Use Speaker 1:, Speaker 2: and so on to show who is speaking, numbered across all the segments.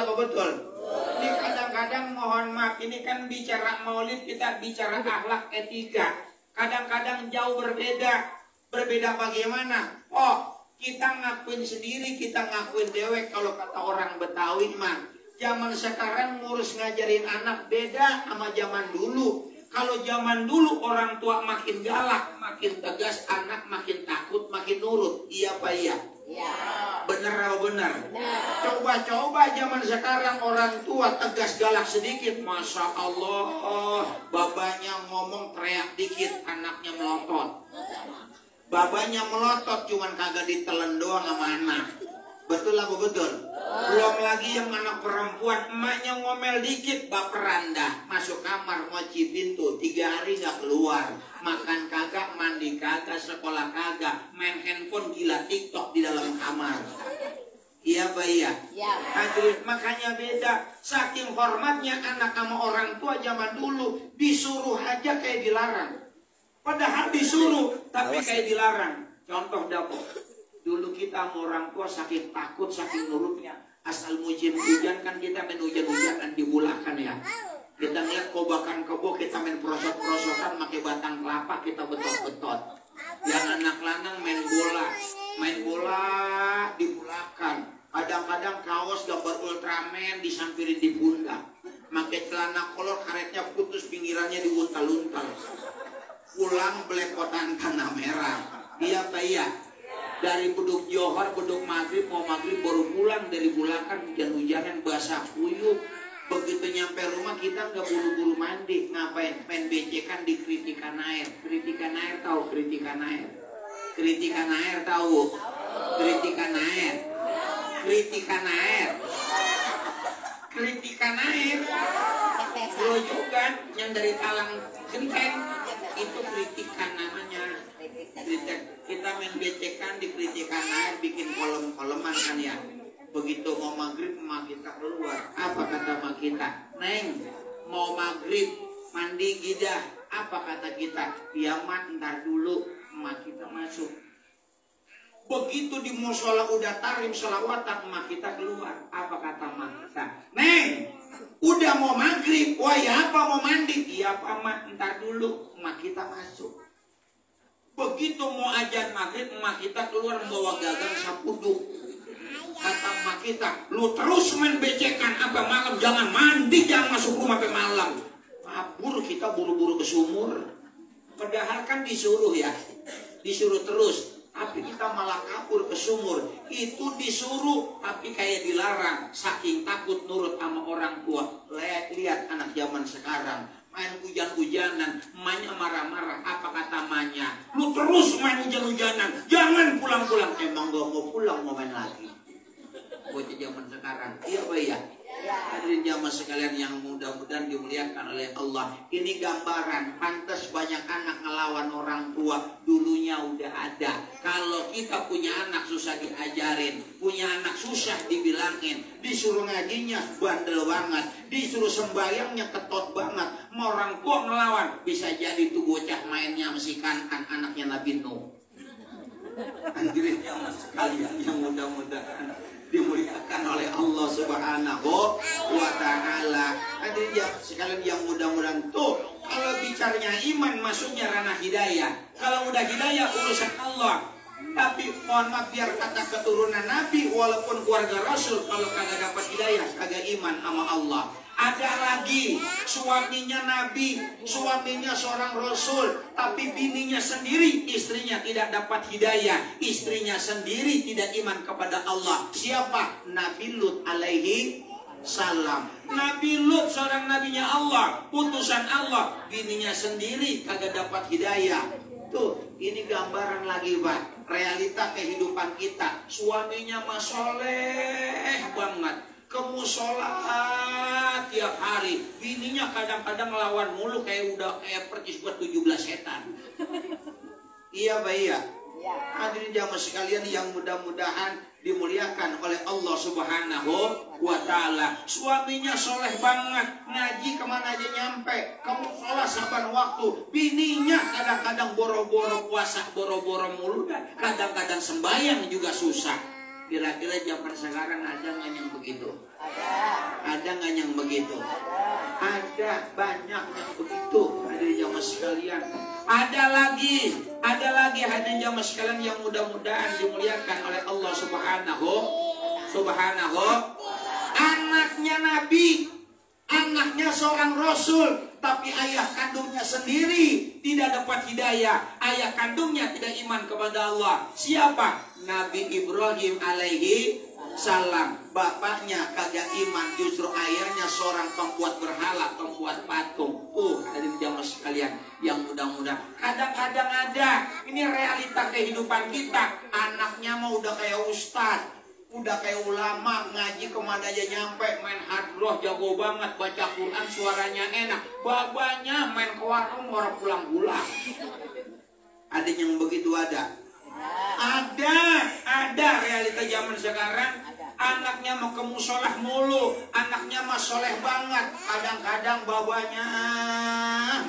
Speaker 1: apa betul? Ini kadang-kadang mohon maaf, ini kan bicara maulid, kita bicara akhlak etika. Kadang-kadang jauh berbeda. Berbeda bagaimana? Oh, kita ngakuin sendiri, kita ngakuin dewek. Kalau kata orang Betawi mah, zaman sekarang ngurus ngajarin anak beda sama zaman dulu. Kalau zaman dulu orang tua makin galak, makin tegas, anak makin takut, makin nurut. Iya Pak iya?
Speaker 2: Ya.
Speaker 1: Bener apa bener? Coba-coba zaman sekarang orang tua tegas galak sedikit, Masya Allah, babanya ngomong teriak dikit, anaknya melotot. Babanya melotot, cuman kagak ditelen doang sama anak. Betul apa betul? Belum lagi yang anak perempuan, emaknya ngomel dikit, baperan dah. Masuk kamar, ngoci pintu, 3 hari gak keluar. Makan kagak, mandi kagak, sekolah kagak. Main handphone gila TikTok di dalam kamar. Iya Pak iya? Hadirin, makanya beda. Saking hormatnya anak sama orang tua zaman dulu, disuruh aja kayak dilarang. Padahal disuruh, tapi kayak dilarang. Contoh dapur. Dulu kita sama orang tua saking takut, saking nurutnya. Asal musim hujan kan kita main hujan-hujanan di bulakan ya. Kita ngeliat kobakan kebo, kita main prosot-prosotan, pakai batang kelapa, kita betot-betot. Yang anak lanang main bola di bulakan. Kadang-kadang kaos gambar Ultraman disampirin di pundak. Pakai celana kolor karetnya putus, pinggirannya diuntal-untal. Pulang belepotan tanah merah. Iya Pak iya? Dari beduk johor, beduk maghrib, mau maghrib baru pulang dari bulakan, hujan-hujanan basah kuyup. Begitu nyampe rumah kita nggak buru-buru mandi, ngapain? Main becekan di kritikan air. Kritikan air tahu? Kritikan air. Kritikan air tahu? Kritikan air. Kritikan air. Kritikan air. Lo juga yang dari talang genteng itu kritikan namanya. Kita main becekan di kritikan air, bikin kolom-koloman kan ya. Begitu mau maghrib, emak kita keluar. Apa kata emak kita? Neng, mau maghrib, mandi gidah. Apa kata kita? Ya mak, ntar dulu. Emak kita masuk. Begitu di musola udah tarim selawatan, emak kita keluar. Apa kata emak kita? Neng, udah mau maghrib. Wah ya apa mau mandi? Iya apa mak, ntar dulu. Emak kita masuk. Begitu mau ajan maghrib, emak kita keluar membawa gagang sapuduk. Kata emak kita, lu terus main becekan apa malam, jangan mandi, jangan masuk rumah sampai malam. Kabur kita buru-buru ke sumur. Padahal kan disuruh ya, disuruh terus. Tapi kita malah kabur ke sumur. Itu disuruh, tapi kayak dilarang. Saking takut nurut sama orang tua. Lihat anak zaman sekarang. Main hujan-hujanan, emaknya marah-marah. Apa kata emaknya? Lu terus main hujan-hujanan, jangan pulang-pulang. Emang gak mau pulang, mau main lagi. Bocah zaman sekarang, iya Pak ya? Hadirin jamaah sekalian yang mudah-mudahan dimuliakan oleh Allah. Ini gambaran, pantas banyak anak ngelawan orang tua. Dulunya udah ada. Kalau kita punya anak susah diajarin, punya anak susah dibilangin, disuruh ngajinya bandel banget, disuruh sembayangnya ketot banget. Mau orang tua ngelawan, bisa jadi tuh bocah mainnya masih Kan'an, anaknya Nabi Nuh. Hadirin jamaah sekalian yang mudah-mudahan dimuliakan oleh Allah Subhanahu wa Ta'ala. Hadirin sekalian yang mudah-mudahan tuh, kalau bicaranya iman masuknya ranah hidayah. Kalau udah hidayah urusan Allah. Tapi mohon maaf, biar kata keturunan Nabi walaupun keluarga Rasul, kalau kagak dapat hidayah kagak iman sama Allah. Ada lagi suaminya Nabi, suaminya seorang Rasul, tapi bininya sendiri, istrinya tidak dapat hidayah, istrinya sendiri tidak iman kepada Allah. Siapa? Nabi Lut alaihi salam. Nabi Lut seorang nabinya Allah, putusan Allah, bininya sendiri kagak dapat hidayah. Tuh, ini gambaran lagi Pak, realita kehidupan kita. Suaminya mah soleh banget, ke musola tiap hari, bininya kadang-kadang ngelawan mulu kayak udah kayak percis buat 17 setan. Iya Pak iya. Hadirin jamaah sekalian yang mudah-mudahan dimuliakan oleh Allah Subhanahu wa Ta'ala. Suaminya soleh banget, ngaji kemana aja nyampe, kamu sholat saban waktu. Bininya kadang-kadang boro-boro puasa, boro-boro mulu, kadang-kadang sembahyang juga susah. Kira-kira zaman sekarang ada nggak yang begitu? Ada. Ada nggak yang begitu? Ada, banyak yang begitu. Hadirin jamaah sekalian. Ada lagi hadirin jamaah sekalian yang mudah-mudahan dimuliakan oleh Allah Subhanahu. Anaknya Nabi, anaknya seorang Rasul, tapi ayah kandungnya sendiri tidak dapat hidayah. Ayah kandungnya tidak iman kepada Allah. Siapa? Nabi Ibrahim alaihi salam. Bapaknya kagak iman, justru ayahnya seorang pembuat berhala, pembuat patung. Hadirin jamaah sekalian yang mudah-mudahan. Kadang-kadang ada, ini realita kehidupan kita. Anaknya mah udah kayak ustadz, udah kayak ulama, ngaji kemana aja nyampe, main hadroh jago banget, baca Quran suaranya enak. Babanya main ke warung orang pulang-pulang. Ada yang begitu ada? Ada realita zaman sekarang. Anaknya mau ke musolah mulu, anaknya mah soleh banget. Kadang-kadang babanya,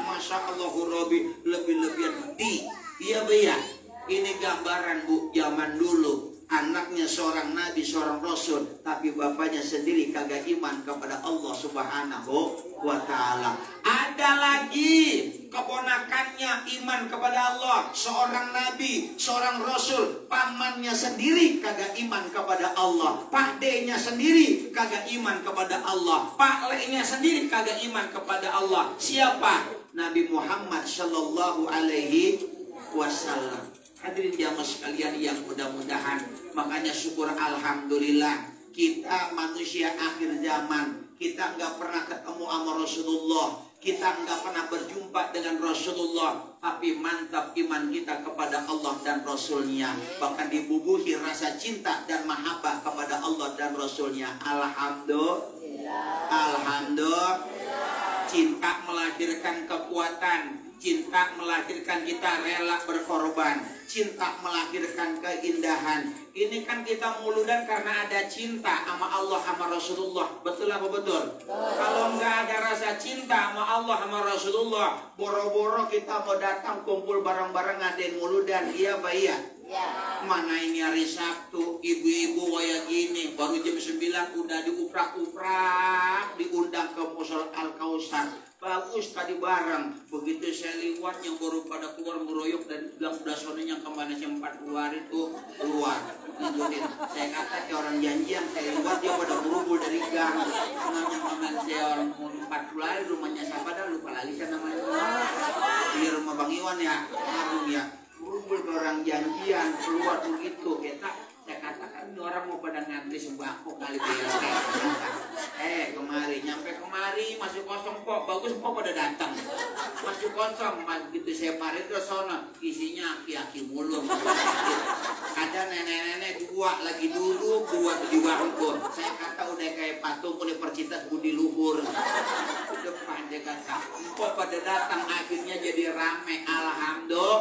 Speaker 1: masya Allah Rabbi, lebih-lebihan di. Iya beya, ini gambaran bu, zaman dulu. Anaknya seorang nabi, seorang rasul, tapi bapaknya sendiri kagak iman kepada Allah Subhanahu wa ta'ala. Ada lagi keponakannya iman kepada Allah, seorang nabi, seorang rasul, pamannya sendiri kagak iman kepada Allah, Pak D-nya sendiri kagak iman kepada Allah, Pak Le-nya sendiri kagak iman kepada Allah. Siapa? Nabi Muhammad sallallahu alaihi wasallam. Hadirin jamaah sekalian yang mudah-mudahan, makanya syukur alhamdulillah kita manusia akhir zaman, kita nggak pernah ketemu sama Rasulullah, kita nggak pernah berjumpa dengan Rasulullah, tapi mantap iman kita kepada Allah dan Rasulnya, bahkan dibubuhi rasa cinta dan mahabbah kepada Allah dan Rasulnya. Alhamdulillah. Cinta melahirkan kekuatan, cinta melahirkan kita rela berkorban, cinta melahirkan keindahan. Ini kan kita muludan karena ada cinta sama Allah sama Rasulullah. Betul apa betul? Kalau nggak ada rasa cinta sama Allah sama Rasulullah, boro-boro kita mau datang kumpul bareng-bareng ngadain muludan. Iya Pak iya? Mana ini hari Sabtu, ibu-ibu kayak gini, baru jam 9 udah diuprak-uprak, diundang ke Musol Al-Kausar. Bagus tadi bareng. Begitu saya lihat yang baru pada keluar meroyok dan bilang udah sore yang kemana jam 40 hari itu keluar. Ngikutin. Saya kata kayak orang janjian, saya lihat dia pada berubul dari gang. Namanya kemarin saya orang 40 hari, rumahnya siapa dah lupa lagi saya namanya. Di rumah Bang Iwan ya, Arung ya. Berubul ke orang janjian, keluar begitu. Saya katakan ini orang mau pada ngantri sembako kali beres. Kemari, nyampe kemari masih kosong kok, bagus kok pada datang. Masih kosong, begitu saya parit ke sana, isinya aki-aki mulu. Ada nenek-nenek dua lagi duduk, dua di bangku. Saya kata udah kayak patung Universitas Budi Luhur. Depan dia kata, kok pada datang akhirnya jadi rame. Alhamdulillah.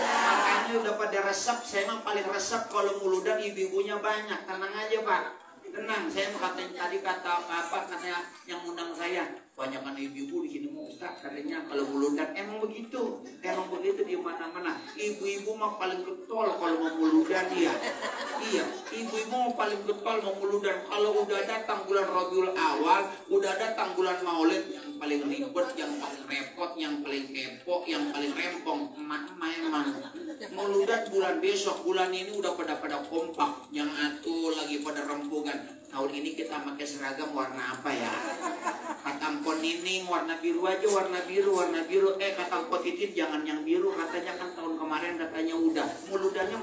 Speaker 1: Makanya udah pada resep, saya mah paling resep kalau muludan ibu-ibunya banyak. Tenang aja Pak, tenang. Saya mau tadi kata apa katanya yang undang saya, banyak kan ibu-ibu di sini mau Ustaz katanya kalau muludan. Emang begitu di mana-mana. Ibu-ibu mah paling getol kalau mau muludan dia. Iya, ibu-ibu mah paling getol mau muludan. Kalau udah datang bulan Rabiul Awal, udah datang bulan Maulid, yang paling ribet, yang paling repot, yang paling kepo, yang paling rempong emak-emak emang. Muludan bulan besok, bulan ini udah pada kompak, yang atuh lagi pada rempugan. Tahun ini kita pakai seragam warna apa ya? Kata Mpon Nining warna biru aja, warna biru. Kata Mpon Titin jangan yang biru, katanya kan tahun kemarin katanya udah. Muludannya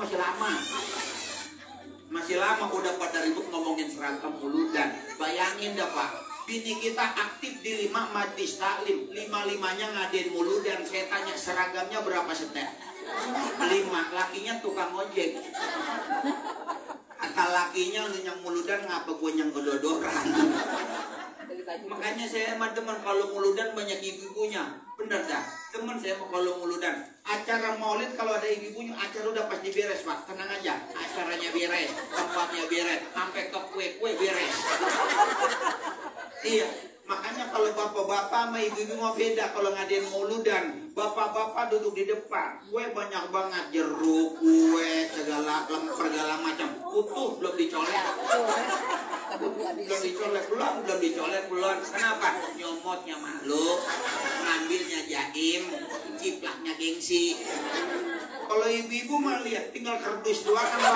Speaker 1: masih lama udah pada ribut ngomongin seragam muludan. Bayangin dah Pak, bini kita aktif di 5 majlis taklim, 5-5-nya ngadain muludan. Saya tanya seragamnya berapa setek? 5, lakinya tukang ojek. Kata lakinya lu yang muludan ngapa gue yang kedodoran. Makanya saya emang teman kalau muludan banyak ibu-ibunya. Bener dah, teman saya mau kalau muludan. Acara maulid kalau ada ibu-ibunya, acara udah pasti beres Pak. Tenang aja, acaranya beres, tempatnya beres, sampai ke kue-kue beres. Iya, makanya kalau bapak-bapak sama ibu-ibu mau beda. Kalau ngadain mauludan, bapak-bapak duduk di depan. Kue banyak banget, jeruk, kue, segala macam. Utuh belum dicolek. belum dicolek belum. Kenapa? Nyomotnya malu, ngambilnya jaim, ciplaknya gengsi. Kalau ibu-ibu mah lihat tinggal kardus doang kan, Pak.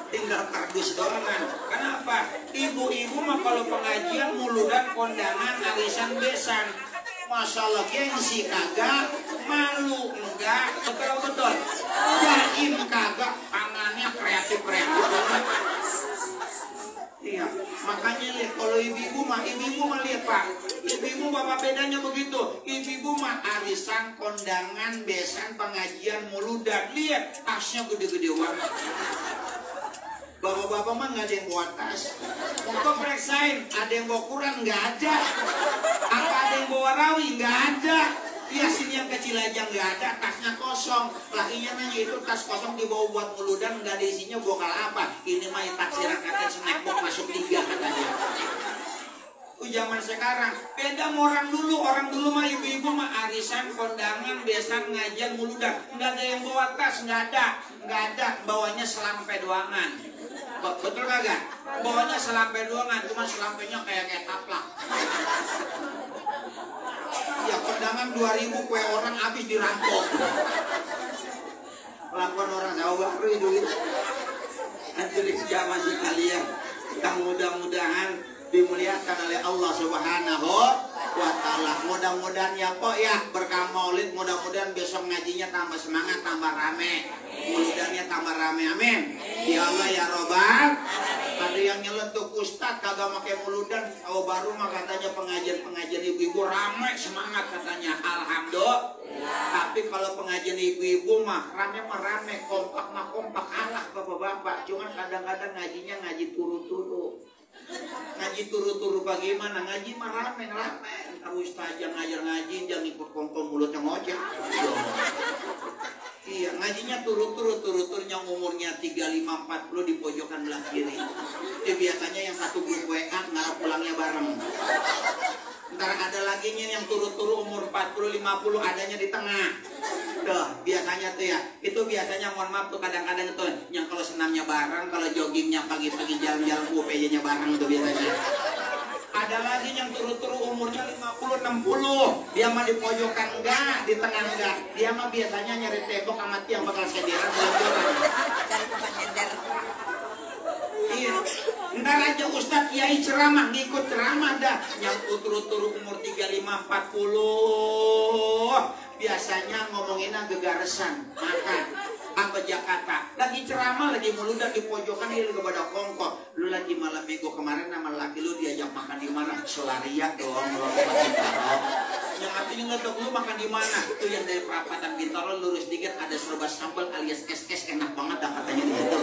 Speaker 1: Tinggal kardus doang kan. Kenapa? Ibu-ibu mah kalau pengajian muludan kondangan arisan besan. Masalah gengsi kagak, malu enggak, betul. Jaim kagak, tangannya kreatif banget. Iya, makanya lihat kalau ibu-ibu mah lihat Pak. Ibu-ibu bapak bedanya begitu. Ibu-ibu mah arisan, kondangan, besan, pengajian, muludan. Lihat tasnya gede-gede banget. Bapak-bapak mah nggak ada yang bawa tas. Kok periksain, ada yang bawa Quran nggak ada. Apa ada yang bawa rawi nggak ada. Iya sini yang kecil aja nggak ada, tasnya kosong. Lakinya nanya itu tas kosong dibawa buat muludan nggak ada isinya bokal apa? Ini mah taksiran katanya snack box masuk 3 katanya. Zaman sekarang beda sama orang dulu mah ibu-ibu mah arisan, kondangan, besan, ngajian, muludan nggak ada yang bawa tas, nggak ada, bawanya selampe doangan. Betul kagak? Bawanya selampe doangan, cuma selampenya kayak taplak. Ya kondangan 2000 kue orang habis dirampok. Lakukan orang Jawa Baru itu. Hadirin jamaah sekalian, yang mudah-mudahan dimuliakan oleh Allah Subhanahu wa Ta'ala. Mudah-mudahan ya Pok ya berkah Maulid, mudah-mudahan besok ngajinya tambah semangat, tambah rame, muludannya tambah rame, amin ya Allah ya Robbal. Ada yang nyeletuk Ustadz kagak pakai muludan, Jawa Baru mah katanya pengajian ibu-ibu rame semangat katanya. Alhamdulillah. Tapi kalau pengajian ibu-ibu mah rame, kompak alah bapak-bapak. Cuman kadang-kadang ngajinya ngaji turu-turu. Ngaji turu-turu bagaimana? Ngaji mah rame. Entar ustaz yang ngajar ngaji jangan ikut kongkong mulutnya ngoceh. Iya, ngajinya turu-turu yang umurnya 35-40 di pojokan belah kiri. Biasanya yang satu grup WA naruh pulangnya bareng. Ntar ada lagi yang turu-turu umur 40-50 adanya di tengah. Tuh, biasanya tuh ya. Itu biasanya mohon maaf tuh kadang-kadang tuh yang kalau senamnya bareng, kalau joggingnya pagi-pagi jalan-jalan UPJ-nya bareng tuh biasanya. Ada lagi yang turu-turu umurnya 50-60. Dia mah di pojokan enggak, di tengah enggak. Dia mah biasanya nyari tembok sama tiang bakal sederan jalan-jalan. Iya. Ntar aja Ustadz Kiai ceramah, ngikut ceramah dah. Yang turu-turu umur 35-40 biasanya ngomonginnya gegaresan, makan apa Jakarta. Lagi ceramah, lagi muludan di pojokan dia lagi pada kongkong. Lu lagi malam minggu kemarin sama laki lu diajak makan di mana? Solaria dong, lu Bintaro. Yang artinya ngetok lu makan di mana? Itu yang dari perapatan Bintaro lurus dikit ada serba sambal alias es enak banget dah katanya gitu.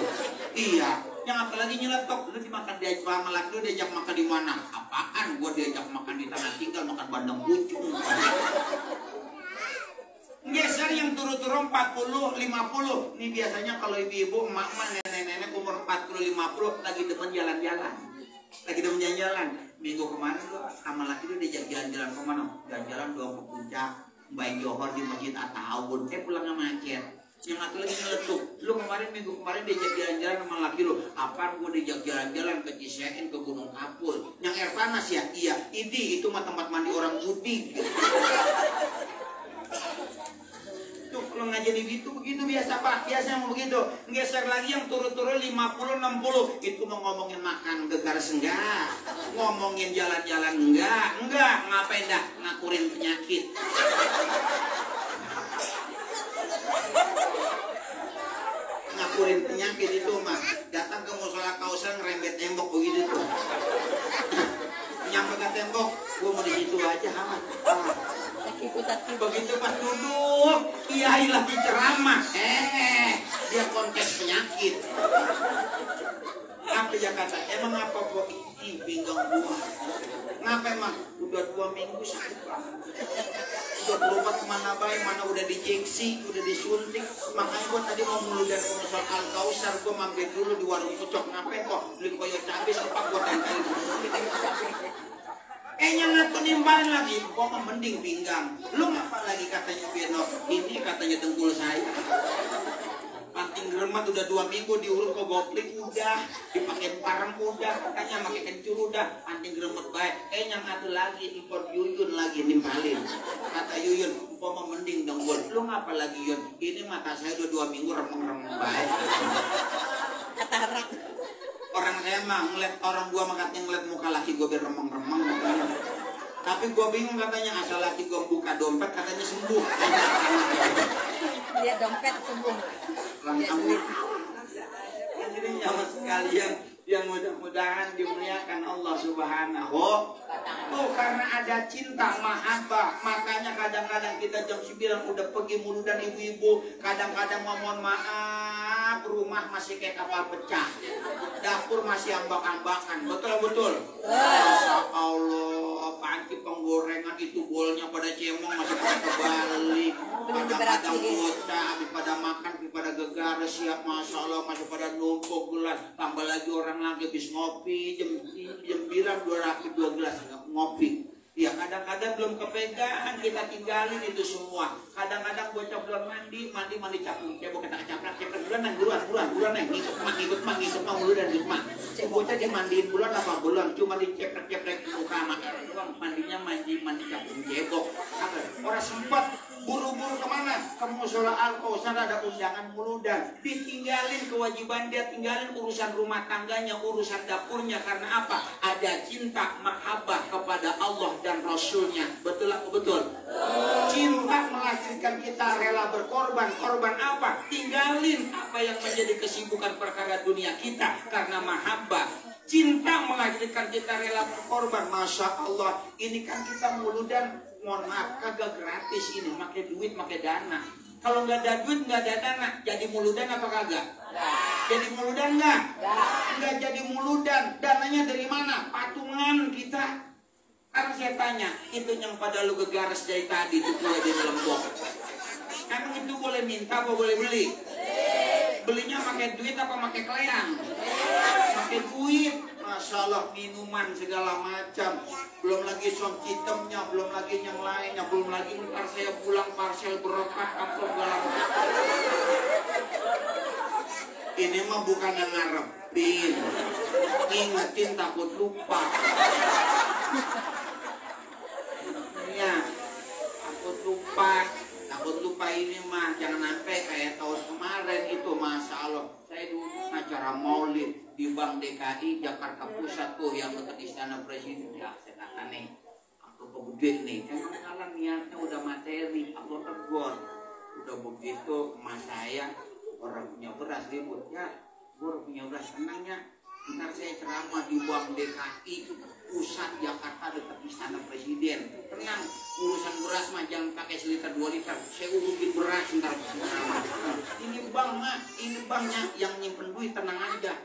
Speaker 1: Iya. Yang apalagi nyeletok, lu dimakan diajak sama laki lu diajak makan di mana? Apaan? Gua diajak makan di tanah tinggal makan bandeng pucung. Geser yang turu-turu 40-50. Ini biasanya kalau ibu-ibu, emak-emak, nenek-nenek umur 40-50 lagi demen jalan-jalan. Minggu kemarin gua sama laki lu diajak jalan-jalan kemana? Jalan-jalan doang ke puncak, Baik Johor di Masjid At-Ta'awun. Pulangnya macet. Yang satu lagi nyeletuk, lu minggu kemarin diajak jalan-jalan sama laki lu. Apaan gua diajak jalan-jalan ke Cisein, ke Gunung Kapul. Yang air panas ya? Iya, itu mah tempat mandi orang Budi. Tuh kalau ngaji gitu begitu biasa Pak, biasa mau begitu. Geser lagi yang turu-turu 50-60 itu mau ngomongin makan gegares enggak, ngomongin jalan-jalan enggak, ngapain dah ngakurin penyakit. Ngakurin penyakit itu mah datang ke musola Kausan ngerembet tembok begitu tuh. Nyampe ke tembok, gua mau di situ aja aman. Begitu pas duduk, kiai lagi ceramah, dia kontes penyakit. Apa ya kata? Emang apa kok pinggang gua? Ngapa emang? Udah 2 minggu sakit banget. Udah berobat kemana baik, mana udah diinjeksi, udah disuntik. Makanya gua tadi mau muludan ke Masjid Al-Kausar, gua mampir dulu di warung pucok. Ngapain kok? Beli koyo cabai sepak gua tempel. Nyangatu nimbalin lagi, kok mending pinggang. Lu ngapa lagi katanya Beno? Ini katanya dengkul saya. anting geremat udah 2 minggu diurut ke goplik udah, dipakai parang udah, katanya pakai kencur udah, anting geremat baik. Yang satu lagi import Yuyun lagi nimpalin. Kata Yuyun, umpama mending dong buat lu ngapa lagi Yun? Ini mata saya udah 2 minggu remeng-remeng baik.
Speaker 2: Katarak.
Speaker 1: Orang saya mah ngeliat orang gua mah katanya ngeliat muka laki gua biar remeng-remeng. Tapi gua bingung katanya asal laki gua buka dompet katanya sembuh.
Speaker 2: Lihat dompet sembuh.
Speaker 1: Jadi nyawa sekalian yang mudah-mudahan dimuliakan Allah Subhanahu. Tuh karena ada cinta mahabbah, makanya kadang-kadang kita jam 9 udah pergi mulu dan ibu-ibu kadang-kadang mohon maaf rumah masih kayak kapal pecah, dapur masih ambak-ambakan, betul. Masya Allah, panci penggorengan itu bolnya pada cemong masih pada kebalik, kadang-kadang bocah habis pada makan, habis pada gegar siap, Masya Allah masih pada numpuk gelas, tambah lagi orang lagi habis ngopi jam 9 2 gelas ngopi. Ya kadang-kadang belum kepegang kita tinggalin itu semua. Kadang-kadang bocah belum mandi capung cebok kita caprak bulan ngikut mah mulu dan ngikut mah. Bocah dimandiin bulan apa bulan cuma diceprek muka maka doang mandinya mandi capung cebok. Apa? Orang sempat buru-buru kemana? Ke musola Al-Kausar ada undangan mulu dan ditinggalin kewajiban dia, tinggalin urusan rumah tangganya, urusan dapurnya karena apa? Ada cinta mahabbah kepada Allah dan Rasulnya. Betul apa betul? Cinta melahirkan kita rela berkorban. Korban apa? Tinggalin apa yang menjadi kesibukan perkara dunia kita karena mahabbah. Cinta melahirkan kita rela berkorban. Masya Allah, ini kan kita mulu dan mohon maaf kagak gratis ini, pakai duit, pakai dana. Kalau nggak ada duit, nggak ada dana, jadi muludan apa kagak? Jadi muludan nggak? Nggak jadi muludan. Dananya dari mana? Patungan kita. Karena saya tanya, itu yang pada lu gegares dari tadi itu boleh di dalam box. Emang itu boleh minta apa boleh beli? Belinya pakai duit apa pakai kleang? Pakai duit. Masya Allah, minuman segala macam. Belum lagi som hitamnya, belum lagi yang lainnya, belum lagi ntar saya pulang parcel berokat amplop segala. Ini mah bukan yang ngarepin, ingetin takut lupa. Ya, takut lupa ini mah jangan sampai kayak tahun kemarin itu. Masya Allah, saya dulu acara maulid di Bank DKI Jakarta Pusat tuh yang dekat Istana Presiden. Ya saya kata nih, aku kebudit nih, emang salah niatnya udah materi, aku tegur. Udah begitu emas saya orang punya beras ribut ya, gue punya beras tenangnya. Ntar saya ceramah di Bank DKI Pusat Jakarta dekat Istana Presiden. Tenang, urusan beras mah jangan pakai seliter 2 liter. Saya urusin beras ntar ceramah. Ini bank mah, ini banknya yang nyimpen duit, tenang aja.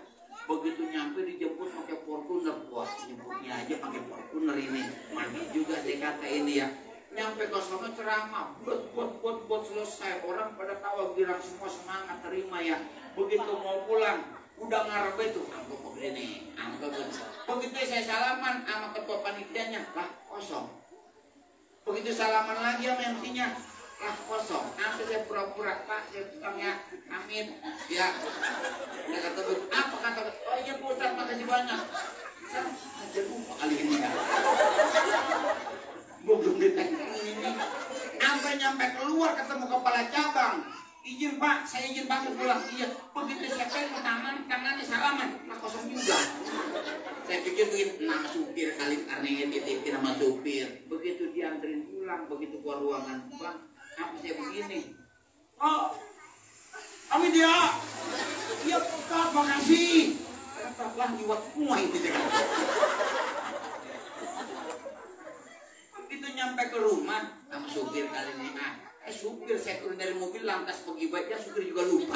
Speaker 1: Begitu nyampe dijemput pakai Fortuner, wah jemputnya aja pakai Fortuner ini. Mantap juga DKT ini ya. Nyampe ke sana ceramah, buat selesai. Orang pada tawa bilang semua semangat terima ya. Begitu mau pulang, udah ngarep itu angkut begini, angkut. Begitu saya salaman sama ketua panitianya, lah kosong. Begitu salaman lagi sama MC-nya, lah kosong. Nanti saya pura-pura, Pak, saya tukang ya, amin. Ya, dia kata, apa kata? Oh iya Pak Ustaz, makasih banyak. Saya lupa kali ini ya. Gue belum ditanya ini. Sampai nyampe keluar ketemu kepala cabang. Izin Pak, saya izin pamit pulang. Iya, begitu saya pegang tangannya salaman, nah kosong juga. Saya pikir begini, nama supir kali karena dititipin nama supir. Begitu dianterin pulang, begitu keluar ruangan Bang, apa saya begini? Oh, kami dia. Iya Pak, makasih. Kata Bang, jiwat semua ini. Begitu nyampe ke rumah, nama supir kali ini supir saya turun dari mobil lantas pergi baca, supir juga lupa.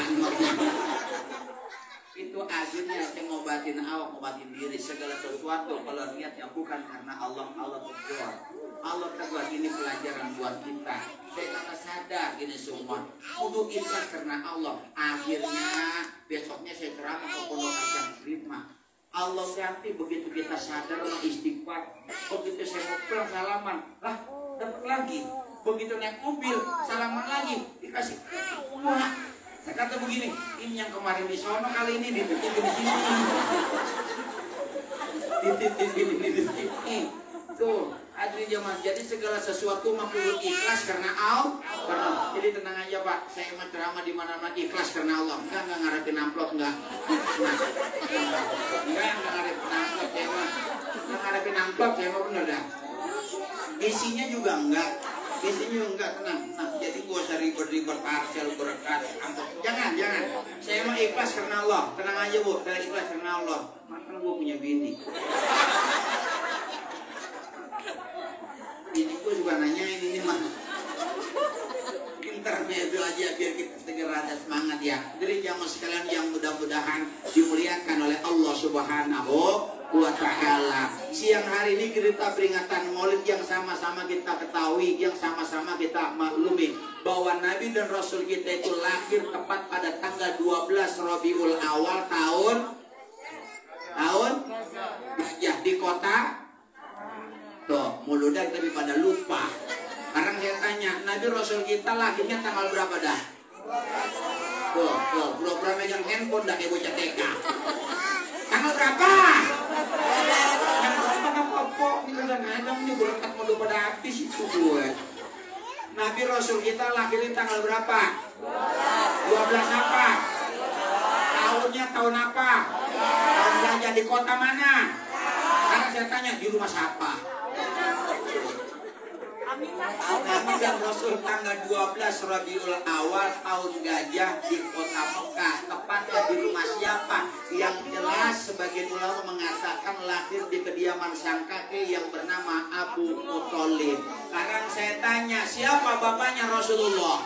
Speaker 1: Itu akhirnya saya ngobatin awak, ngobatin diri. Segala sesuatu kalau niatnya bukan karena Allah, Allah tegur. Allah tegur, ini pelajaran buat kita. Saya kata sadar ini semua kudu ikhlas karena Allah. Akhirnya besoknya saya ceramah ke Pondok Kacang Ritma. Allah ganti begitu kita sadar istighfar. Begitu saya mau pulang salaman, lah dapat lagi. Begitu naik mobil, salaman lagi, dikasih wah Saya kata begini, ini yang kemarin di sono kali ini dititipin di sini. Dititipin di sini. Tuh, hadirin jemaah. Jadi segala sesuatu mampu ikhlas karena Allah. Jadi tenang aja Pak, saya mah ceramah di mana-mana ikhlas karena Allah. Enggak ngarepin amplop enggak. Enggak ngarepin amplop ya mah. Enggak ngarepin amplop ya mah bener dah. Isinya juga enggak. Isinya enggak, tenang. Nah, jadi gak usah ribet-ribet parcel berkat amplop. Jangan. Saya mah ikhlas karena Allah. Tenang aja Bu, saya ikhlas karena Allah. Makan gua punya bini. Ini gue juga nanyain ini mah pinternya itu aja biar kita segera ada semangat ya. Jadi jamaah sekalian yang mudah-mudahan dimuliakan oleh Allah Subhanahu wa Ta'ala. Siang hari ini kita peringatan Maulid yang sama-sama kita ketahui, yang sama-sama kita maklumi bahwa Nabi dan Rasul kita itu lahir tepat pada tanggal 12 Rabiul Awal tahun Gajah di kota. Tuh, muludan tapi pada lupa. Sekarang saya tanya, Nabi Rasul kita lahirnya tanggal berapa dah? Tuh, pura-pura megang handphone dah kayak bocah TK. Tanggal berapa? Tanggal berapa apa? Ini kadang-kadang nih berkat mau pada habis itu gue. Nabi Rasul kita lahirin tanggal berapa? 12 apa? Tahunnya tahun apa? Tahun gajah di kota mana? Sekarang saya tanya, di rumah siapa? Nabi dan Rasul tanggal 12 Rabiul Awal tahun gajah di kota Mekah. Tepatnya di rumah siapa? Yang jelas sebagian ulama mengatakan lahir di kediaman sang kakek yang bernama Abu Muthalib. Sekarang saya tanya, siapa bapaknya Rasulullah?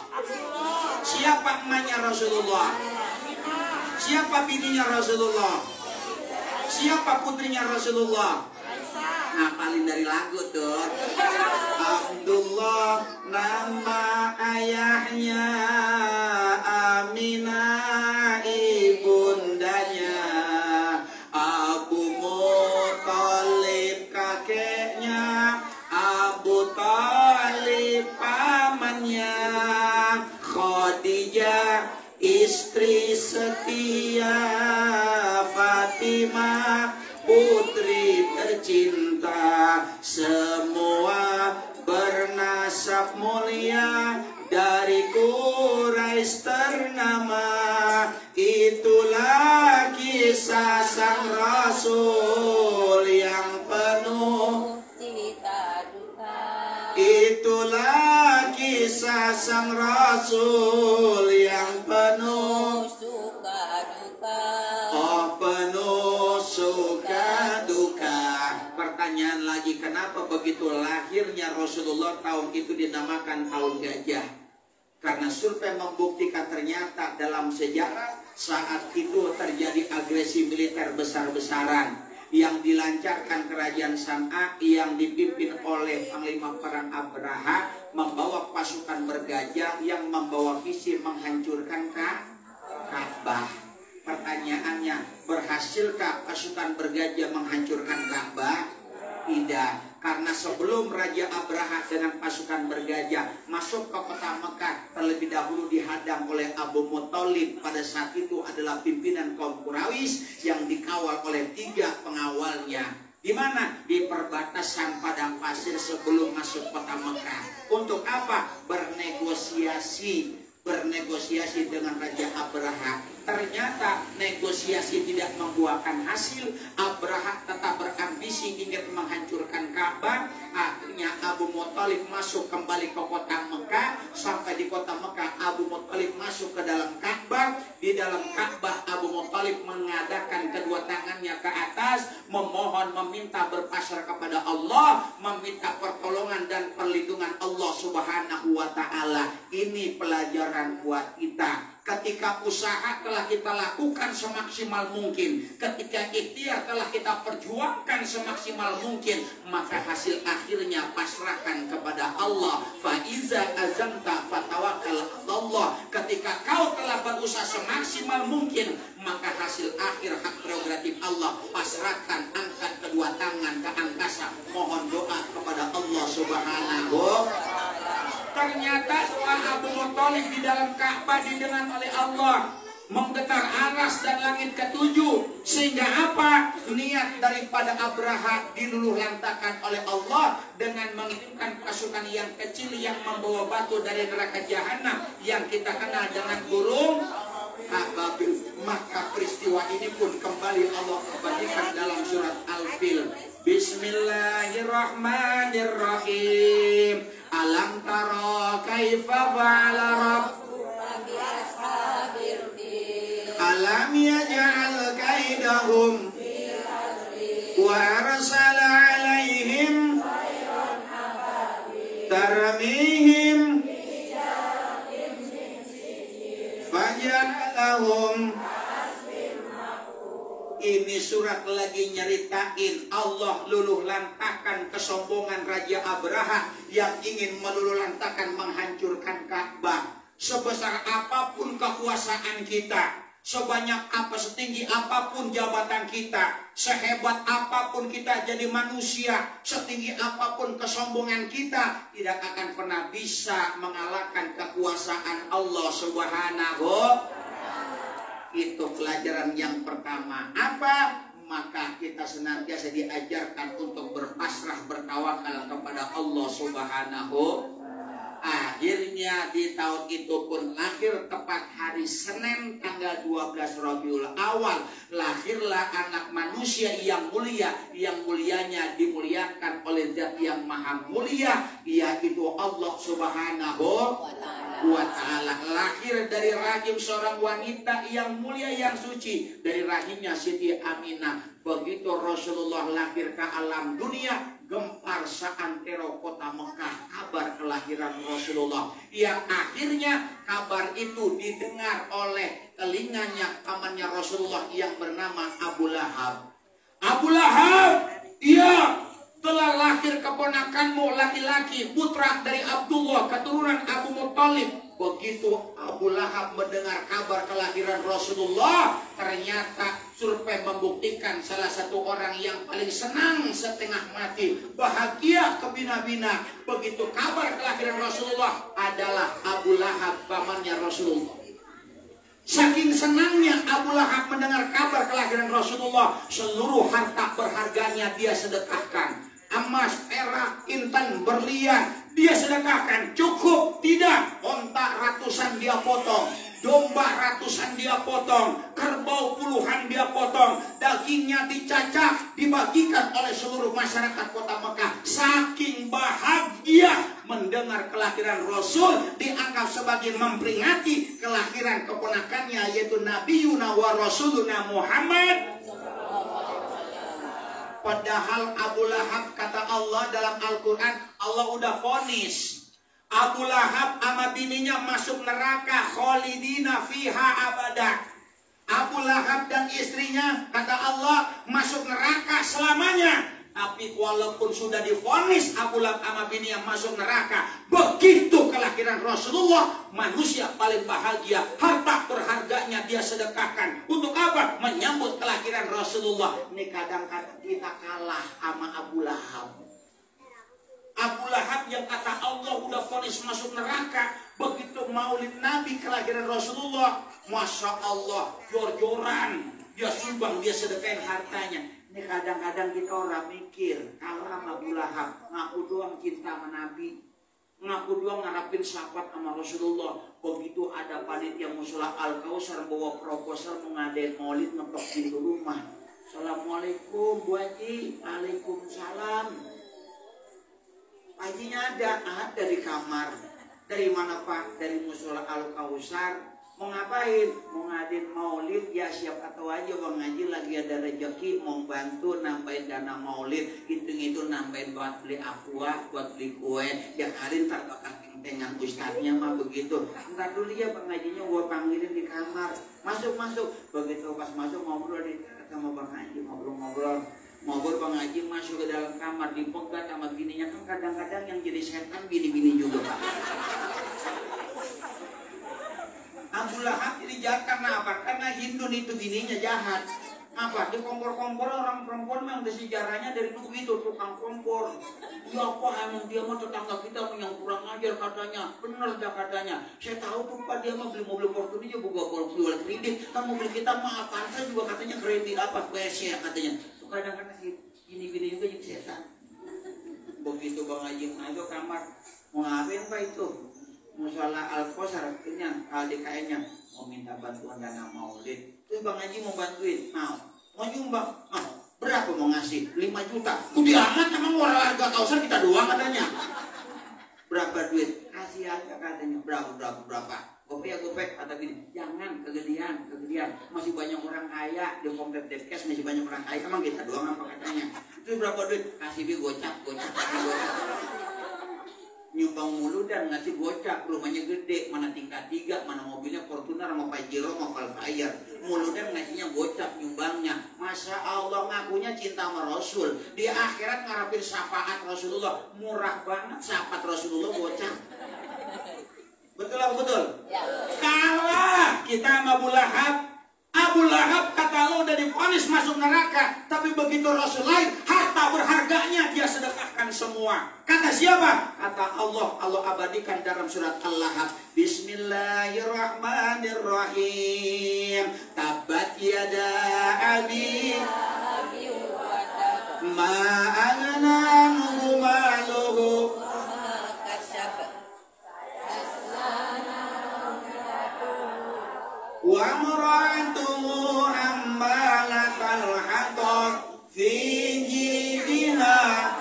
Speaker 1: Siapa emaknya Rasulullah? Siapa bininya Rasulullah? Siapa putrinya Rasulullah? Ngapalin dari lagu tuh. Abdullah nama ayahnya, Aminah ibundanya, Abu Muthalib kakeknya, Abu Thalib pamannya, Khadijah istri setia, Fatimah putri tercinta, semua bernasab mulia dari Quraisy ternama. Itulah kisah sang Rasul yang penuh cerita duka. Itulah kisah sang Rasul yang penuh suka duka. Oh, penuh suka duka. Pertanyaan lagi, kenapa begitu lahirnya Rasulullah tahun itu dinamakan tahun gajah? Karena survei membuktikan ternyata dalam sejarah saat itu terjadi agresi militer besar-besaran yang dilancarkan kerajaan San'a yang dipimpin oleh Panglima Perang Abraha, membawa pasukan bergajah yang membawa visi menghancurkan Ka'bah. Pertanyaannya, berhasilkah pasukan bergajah menghancurkan Ka'bah? Tidak, karena sebelum Raja Abraha dengan pasukan bergajah masuk ke kota Mekah, terlebih dahulu dihadang oleh Abu Muthalib. Pada saat itu adalah pimpinan kaum Quraisy yang dikawal oleh 3 pengawalnya. Di mana? Di perbatasan padang pasir sebelum masuk kota Mekah. Untuk apa? Bernegosiasi dengan Raja Abraha. Ternyata negosiasi tidak membuahkan hasil. Abraha tetap berambisi ingin menghancurkan Ka'bah. Akhirnya Abu Muthalib masuk kembali ke kota Mekah. Sampai di kota Mekah, Abu Muthalib masuk ke dalam Ka'bah. Di dalam Ka'bah, Abu Muthalib mengadakan kedua tangannya ke atas, memohon, meminta, berpasrah kepada Allah, meminta pertolongan dan perlindungan Allah Subhanahu wa Ta'ala. Ini pelajaran buat kita. Ketika usaha telah kita lakukan semaksimal mungkin, ketika ikhtiar telah kita perjuangkan semaksimal mungkin, maka hasil akhirnya pasrahkan kepada Allah. Fa iza azamta fatawakkal 'alallah. Ketika kau telah berusaha semaksimal mungkin, maka hasil akhir hak prerogatif Allah. Pasrahkan, angkat kedua tangan ke angkasa, mohon doa kepada Allah Subhanahu. ternyata doa Abu Muthalib di dalam Ka'bah didengar oleh Allah, menggetar aras dan langit ketujuh. Sehingga apa? Niat daripada Abraha diluluh lantakan oleh Allah dengan mengirimkan pasukan yang kecil yang membawa batu dari neraka jahanam yang kita kenal dengan burung ababil. Maka peristiwa ini pun kembali Allah kembalikan dalam surat Al-Fil. Bismillahirrahmanirrahim. Alam tara kaifa fa'ala rabbuka bi ashabil fil. Alam yaj'al kaidahum wa arsala 'alaihim tarmihim faja'alahum. Ini surat lagi nyeritain Allah luluh lantakan kesombongan Raja Abraha yang ingin meluluh lantakan menghancurkan Ka'bah. Sebesar apapun kekuasaan kita, sebanyak apa, setinggi apapun jabatan kita, sehebat apapun kita jadi manusia, setinggi apapun kesombongan kita, tidak akan pernah bisa mengalahkan kekuasaan Allah Subhanahu. Itu pelajaran yang pertama. Apa? Maka kita senantiasa diajarkan untuk berpasrah, bertawakal kepada Allah Subhanahu. Akhirnya di tahun itu pun lahir tepat hari Senin tanggal 12 Rabiul Awal. Lahirlah anak manusia yang mulia, yang mulianya dimuliakan oleh Zat yang maha mulia, yaitu Allah Subhanahu wa ta'ala. Lahir dari rahim seorang wanita yang mulia, yang suci, dari rahimnya Siti Aminah. Begitu Rasulullah lahir ke alam dunia, gempar seantero kota Mekah kabar kelahiran Rasulullah, yang akhirnya kabar itu didengar oleh telinganya pamannya Rasulullah yang bernama Abu Lahab. Abu Lahab, iya, telah lahir keponakanmu laki-laki, putra dari Abdullah, keturunan Abu Muthalib. Begitu Abu Lahab mendengar kabar kelahiran Rasulullah, ternyata survei membuktikan salah satu orang yang paling senang setengah mati, bahagia kebina-bina begitu kabar kelahiran Rasulullah adalah Abu Lahab, pamannya Rasulullah. Saking senangnya Abu Lahab mendengar kabar kelahiran Rasulullah, seluruh harta berharganya dia sedekahkan. Emas, perak, intan, berlian dia sedekahkan. Cukup? Tidak. Onta ratusan dia potong, domba ratusan dia potong, kerbau puluhan dia potong, dagingnya dicacah, dibagikan oleh seluruh masyarakat kota Mekah. Saking bahagia mendengar kelahiran Rasul, dianggap sebagai memperingati kelahiran keponakannya, yaitu Nabiyuna wa Rasuluna Muhammad. Padahal Abu Lahab, kata Allah dalam Al-Quran, Allah udah vonis Abu Lahab sama bininya masuk neraka, kholidina fiha abada. Abu Lahab dan istrinya, kata Allah, masuk neraka selamanya. Tapi walaupun sudah divonis Abu Lahab sama bininya masuk neraka, begitu kelahiran Rasulullah, manusia paling bahagia, harta berharganya dia sedekahkan. Untuk apa? Menyambut kelahiran Rasulullah. Ini kadang-kadang kita kalah sama Abu Lahab. Abu Lahab yang kata Allah udah vonis masuk neraka, begitu maulid Nabi kelahiran Rasulullah, Masya Allah, jor-joran, dia sumbang, dia sedekahin hartanya. Ini kadang-kadang kita orang mikir, kalau sama Abu Lahab, ngaku doang cinta sama Nabi, ngaku doang ngarapin sahabat sama Rasulullah. Begitu ada panitia musola Al-Kausar bawa proposal mau ngadain maulid, ngetok pintu rumah. Assalamualaikum Bu Haji. Waalaikumsalam. Hajinya ada di kamar. Dari mana Pak? Dari musola Al-Kausar. Mau ngapain? Mau ngadain maulid, ya siap atau aja Bang Haji lagi ada rezeki, mau bantu nambahin dana maulid, hitung-hitung nambahin buat beli aqua, buat beli kue, ya kali ntar bakal dengan ustadznya mah begitu. Ntar dulu ya Bang Hajinya gua panggilin di kamar, masuk. Begitu pas masuk ngobrol di sama Bang Haji, ngobrol Bang Haji masuk ke dalam kamar, dipegat sama bininya. Kan kadang-kadang yang jadi setan bini-bini juga Pak. Abu Lahab jadi jahat karena apa? Karena Hindun itu bininya jahat. Apa? Di kompor-kompor orang perempuan memang ada sejarahnya dari dulu gitu, tukang kompor. Ya apa emang dia mah tetangga kita yang kurang ajar katanya. Bener dah katanya. Saya tahu tuh Pak dia mah beli mobil Fortuner dia buka jual kredit. Kan mobil kita mah Avanza juga katanya kredit apa ya katanya. Kadang-kadang gini-gini juga jadi setan. Begitu Bang Haji itu kamar mau ngapain Pak itu? Musola Al-Qasar kenyang LDKN-nya mau minta bantuan dana maulid. Terus Bang Haji mau bantuin, mau nyumbang, berapa mau ngasih? 5 juta. Udah amat emang warga Kausan kita doang katanya. Berapa duit? Kasih aja katanya. Berapa? Gopek kata gini, jangan kegedean. Masih banyak orang kaya di komplek Devkes masih banyak orang kaya. Emang kita doang apa katanya? Itu berapa duit? Kasih dia gocap. Nyumbang mulu dan ngasih gocap, rumahnya gede, mana tingkat 3, mana mobilnya Fortuner sama Pajero sama Valfire, mulu dan ngasihnya gocap nyumbangnya. Masya Allah ngakunya cinta sama Rasul, di akhirat ngarapin syafaat Rasulullah, murah banget syafaat Rasulullah gocap. Betul apa betul? Ya. Kalah kita sama Abu Lahab kata Allah udah divonis masuk neraka, tapi begitu Rasul lain, harta berharganya dia sedekahkan semua. Kata siapa? Kata Allah abadikan dalam surat Al-Lahab. Bismillahirrahmanirrahim. Tabat yada abi ma aghna anhu maluhu wa maratuhu ammalatal hatab fi jidha.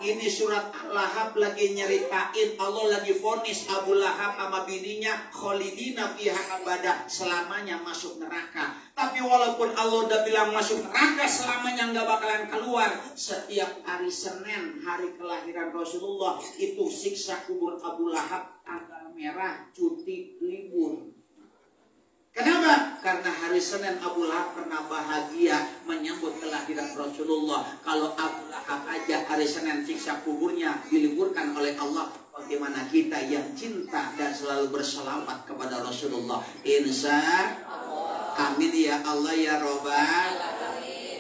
Speaker 1: Ini surat Al-Lahab lagi nyeritain Allah lagi vonis Abu Lahab sama bininya kholidina fiha abadah, selamanya masuk neraka. Tapi walaupun Allah udah bilang masuk neraka selamanya nggak bakalan keluar, setiap hari Senin hari kelahiran Rasulullah itu siksa kubur Abu Lahab tanggal merah cuti libur. Kenapa? Karena hari Senin Abu Lahab pernah bahagia menyambut kelahiran Rasulullah. Kalau Abu Lahab aja hari Senin siksa kuburnya diliburkan oleh Allah, bagaimana kita yang cinta dan selalu berselawat kepada Rasulullah? Insya amin ya Allah ya Robbal.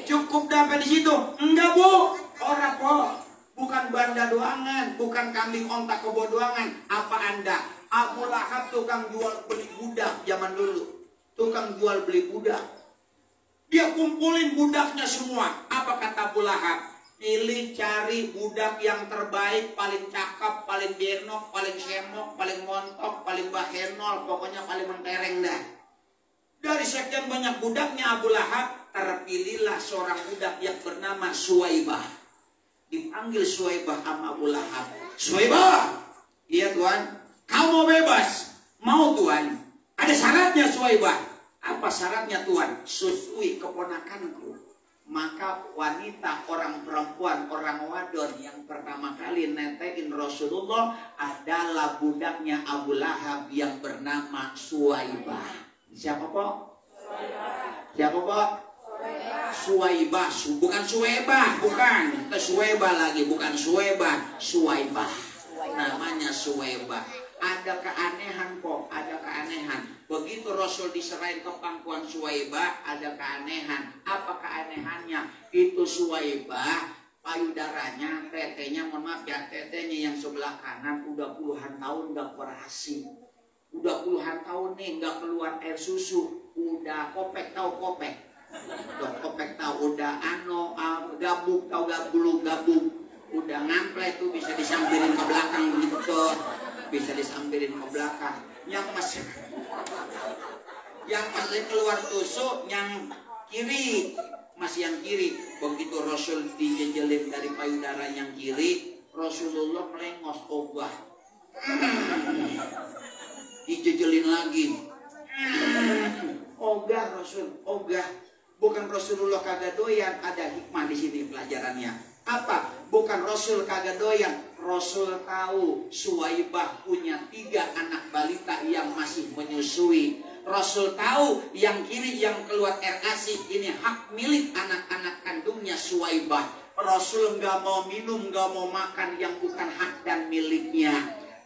Speaker 1: Cukup dapat di situ? Enggak Bu, orang po. Bukan banda doangan, bukan kambing ontak kebo doangan. Apa Anda? Abu Lahab tukang jual beli budak zaman dulu. Tukang jual beli budak. Dia kumpulin budaknya semua. Apa kata Abu Lahab? Pilih cari budak yang terbaik, paling cakep, paling benok, paling semok, paling montok, paling bahenol, pokoknya paling mentereng dah. Dari sekian banyak budaknya Abu Lahab, terpilihlah seorang budak yang bernama Suwaibah. Dipanggil Suwaibah sama Abu Lahab. Suwaibah, iya Tuan, kau mau bebas? Mau Tuan. Ada syaratnya Suwaibah. Apa syaratnya Tuan? Susui keponakanku. Maka wanita, orang perempuan, orang wadon yang pertama kali netein Rasulullah adalah budaknya Abu Lahab yang bernama Suwaibah. Siapa Pak? Siapa Pak? Suwaibah, bukan Suwaibah, bukan. Suwaibah lagi, bukan Suwaibah, Suwaibah. Namanya Suwaibah. Ada keanehan kok, ada keanehan. Begitu Rasul diserahin ke pangkuan Suwaibah, ada keanehan. Apa keanehannya? Itu Suwaibah, payudaranya, tetenya, mohon maaf ya, tetenya yang sebelah kanan udah puluhan tahun gak operasi. Udah puluhan tahun nih gak keluar air susu. Udah kopek, tahu kopek? Udah kopek tahu, udah gabuk, tahu gabung. Udah ngample tuh bisa disambirin ke belakang begitu tuh. Bisa disambirin ke belakang. Yang masih keluar tusuk yang kiri, masih yang kiri. Begitu Rasul dijejelin dari payudara yang kiri, Rasulullah melengos ogah. Dijejelin lagi. Ogah Rasul, ogah. Bukan Rasulullah kagak doyan, ada hikmah di sini pelajarannya. Apa? Bukan Rasul kagak doyan. Rasul tahu Suwaibah punya 3 anak balita yang masih menyusui. Rasul tahu yang kiri yang keluar air ASI ini hak milik anak-anak kandungnya Suwaibah. Rasul nggak mau minum, nggak mau makan yang bukan hak dan miliknya.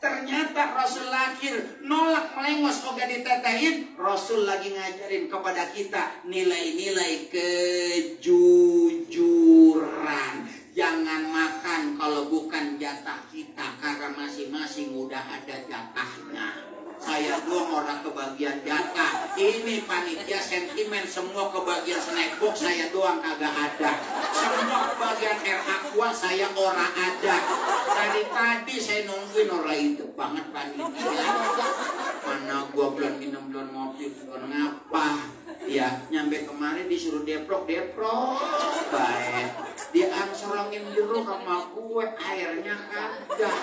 Speaker 1: Ternyata Rasul lahir nolak melengos oga ditetehin. Rasul lagi ngajarin kepada kita nilai-nilai kejujuran. Jangan makan kalau bukan jatah kita, karena masing-masing udah ada jatahnya. Saya doang orang kebagian jatah. Ini panitia sentimen semua kebagian snack box, saya doang kagak ada. Semua kebagian air aqua saya ora ada. Dari tadi saya nungguin orang itu banget panitia. Mana gua belum minum belum ngopi belum ngapa. Ya nyampe kemarin disuruh deprok baik. Diangserongin jeruk sama gue, airnya kagak.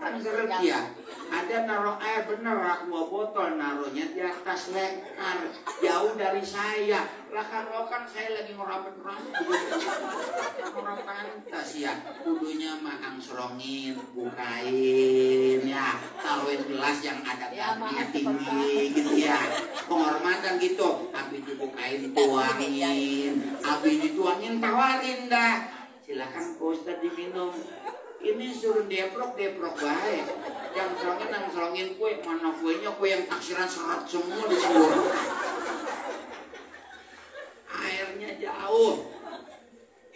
Speaker 1: Kan seret ya. Ada naruh air bener, aqua botol naruhnya di atas lekar, jauh dari saya. Lah kan saya lagi ngorapin rambut. Orang pantas ya, kudunya mah angserongin, bukain ya, taruhin gelas yang ada kakinya tinggi gitu ya. Penghormatan gitu, habis dibukain tuangin, habis dituangin tawarin dah. Silakan Pak Ustadz diminum. Ini suruh deprok baik. Yang serongin kue, mana kuenya kue yang taksiran serat semua di seluruh. Airnya jauh.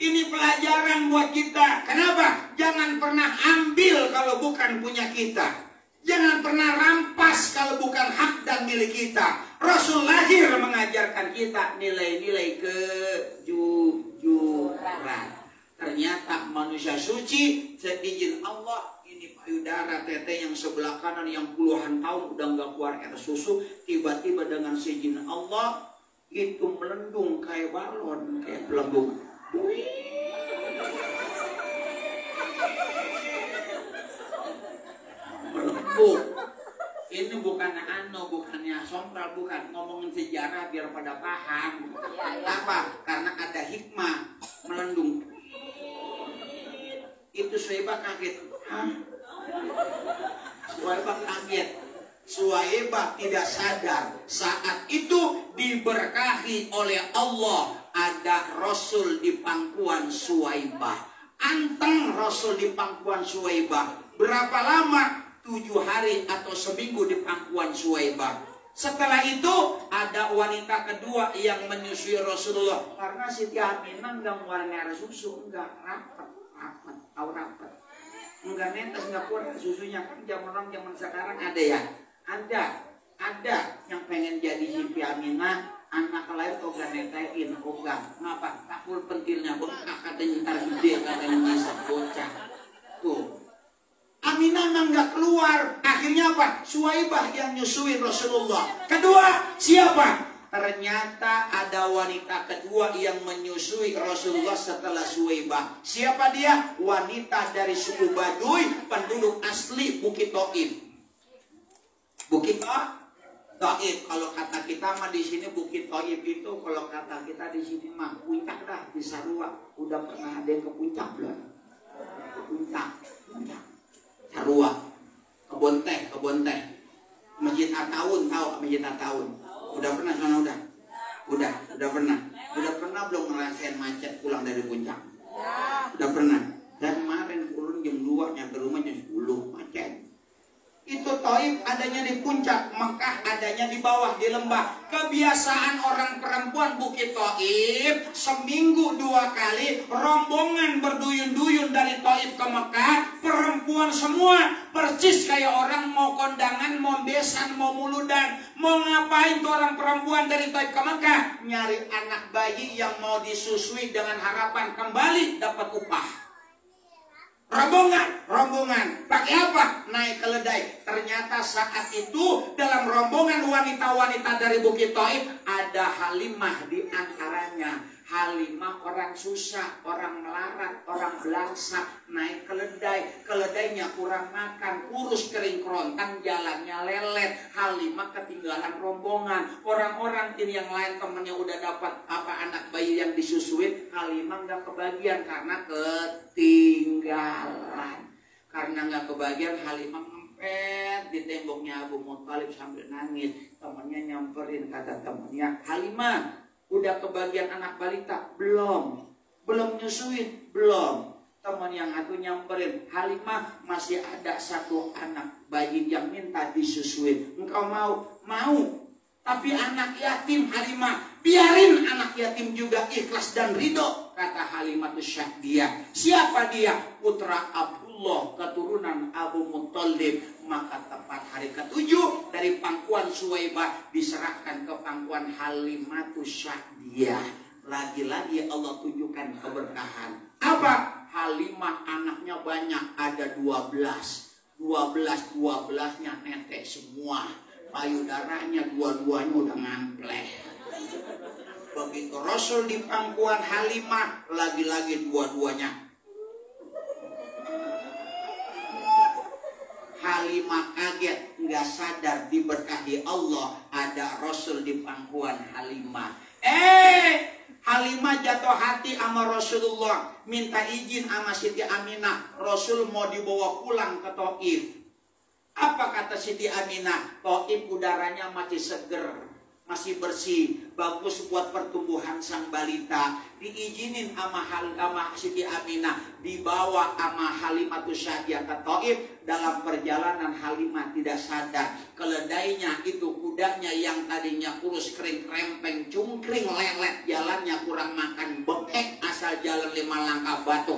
Speaker 1: Ini pelajaran buat kita. Kenapa? Jangan pernah ambil kalau bukan punya kita. Jangan pernah rampas kalau bukan hak dan milik kita. Rasul lahir mengajarkan kita nilai-nilai kejujuran. Ternyata manusia suci seizin Allah. Ini payudara teteh yang sebelah kanan yang puluhan tahun udah nggak keluar air susu, tiba-tiba dengan seizin Allah itu melendung kayak balon, kayak belenggu. Melembut. Ini bukannya bukannya sompral, bukan ngomongin sejarah biar pada paham. Apa? Karena ada hikmah melendung. Itu Suwaibah kaget. Suwaibah kaget. Suwaibah tidak sadar saat itu diberkahi oleh Allah. Ada Rasul di pangkuan Suwaibah. Anteng Rasul di pangkuan Suwaibah. Berapa lama? 7 hari atau seminggu di pangkuan Suwaibah. Setelah itu ada wanita kedua yang menyusui Rasulullah. Karena Siti Aminah enggak ngeluarin air susu, enggak rapat. Enggak netes, enggak keluar susunya. Kan zaman sekarang ada ya. Ada yang pengen jadi Siti Aminah, anak lain oga netain, oga ngapa? Takul pentilnya bengkak, katanya ntar gede, katanya nyisap bocah. Tuh Aminah enggak keluar. Akhirnya apa? Suwaibah yang nyusuin Rasulullah. Kedua siapa? Ternyata ada wanita kedua yang menyusui Rasulullah setelah Suwaibah. Siapa dia? Wanita dari suku Baduy, penduduk asli Bukit Taif. Bukit Taif. Kalau kata kita mah di sini Bukit Taif itu, kalau kata kita di sini mah puncak dah di Sarua. Udah pernah ada yang ke puncak belum? Puncak. Sarua. Kebon teh. Masjid Ataun, tahu Masjid Ataun? Udah pernah sana udah pernah. Udah pernah belum ngerasain macet pulang dari puncak? Udah pernah. Dan kemarin turun jam 2 nyampe rumah jam 10 macet. Itu Taif adanya di puncak, Mekah adanya di bawah di lembah. Kebiasaan orang perempuan Bukit Taif seminggu 2 kali rombongan berduyun-duyun dari Taif ke Mekah. Perempuan semua persis kayak orang mau kondangan, mau besan, mau muludan. Mau ngapain tuh orang perempuan dari Taif ke Mekah? Nyari anak bayi yang mau disusui dengan harapan kembali dapat upah. Rombongan. Pakai apa? Naik keledai. Ternyata saat itu dalam rombongan wanita-wanita dari Bukit Taif ada Halimah di antaranya. Halimah orang susah, orang melarat, orang belangsa, naik keledai. Keledainya kurang makan, kurus kering kerontang, jalannya lelet. Halimah ketinggalan rombongan. Orang-orang ini yang lain temennya udah dapat anak bayi yang disusuin, Halimah nggak kebagian karena ketinggalan. Karena nggak kebagian, Halimah ngempet di temboknya Abu Muthalib sambil nangis. Temennya nyamperin, kata temennya, Halimah, udah kebagian anak balita? Belum nyusuin? Belum. teman yang aku nyamperin, Halimah masih ada satu anak bayi yang minta disusuin. Engkau mau? Mau. Tapi anak yatim Halimah, biarin anak yatim juga ikhlas dan ridho, kata Halimah Syahdiah. Siapa dia? Putra Abdullah, keturunan Abu Muttalib. Maka tepat hari ke-7 dari pangkuan Suwaibah diserahkan ke pangkuan Halimah Syahdiah. Lagi-lagi Allah tunjukkan keberkahan. Apa? Halimah anaknya banyak, ada 12. 12-12-nya netek semua. Payudaranya dua-duanya udah ngampleh. Begitu Rasul di pangkuan Halimah, lagi-lagi dua-duanya. Halimah kaget, nggak sadar diberkahi Allah, ada Rasul di pangkuan Halimah. Halimah jatuh hati sama Rasulullah, minta izin sama Siti Aminah. Rasul mau dibawa pulang ke Taif. Apa kata Siti Aminah? Taif udaranya masih seger, masih bersih, bagus buat pertumbuhan sang balita. Diizinin sama Siti Aminah, dibawa sama Halimah Syahdiah ke Taif. Dalam perjalanan Halimah tidak sadar, keledainya itu kudanya yang tadinya kurus kering krempeng cungkring lelet, jalannya kurang makan bengek, asal jalan 5 langkah batu.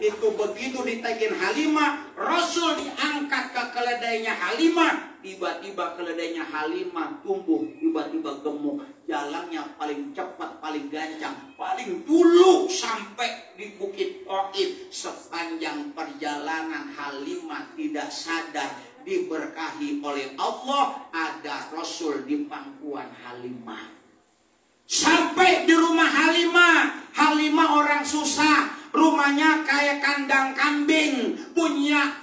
Speaker 1: Itu begitu ditekin Halimah, Rasul diangkat ke keledainya Halimah. Tiba-tiba keledainya Halimah tumbuh, tiba-tiba gemuk. Jalannya paling cepat, paling gancang, paling dulu sampai di Bukit Taif. Sepanjang perjalanan Halimah tidak sadar diberkahi oleh Allah, ada Rasul di pangkuan Halimah. Sampai di rumah Halimah, Halimah orang susah, rumahnya kayak kandang kambing, punya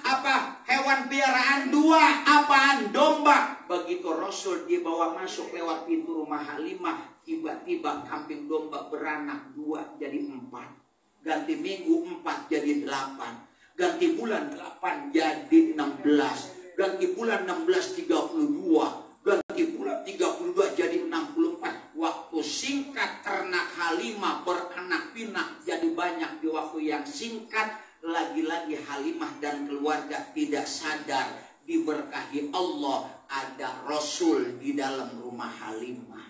Speaker 1: hewan piaraan 2, apaan? Domba. Begitu Rasul dibawa masuk lewat pintu rumah Halimah, tiba-tiba kambing domba beranak 2 jadi 4, ganti minggu 4 jadi 8, ganti bulan 8 jadi 16, ganti bulan 16 32, ganti bulan 32 jadi 64. Waktu singkat ternak Halimah beranak pinak jadi banyak di waktu yang singkat. Lagi-lagi Halimah dan keluarga tidak sadar diberkahi Allah, ada Rasul di dalam rumah Halimah.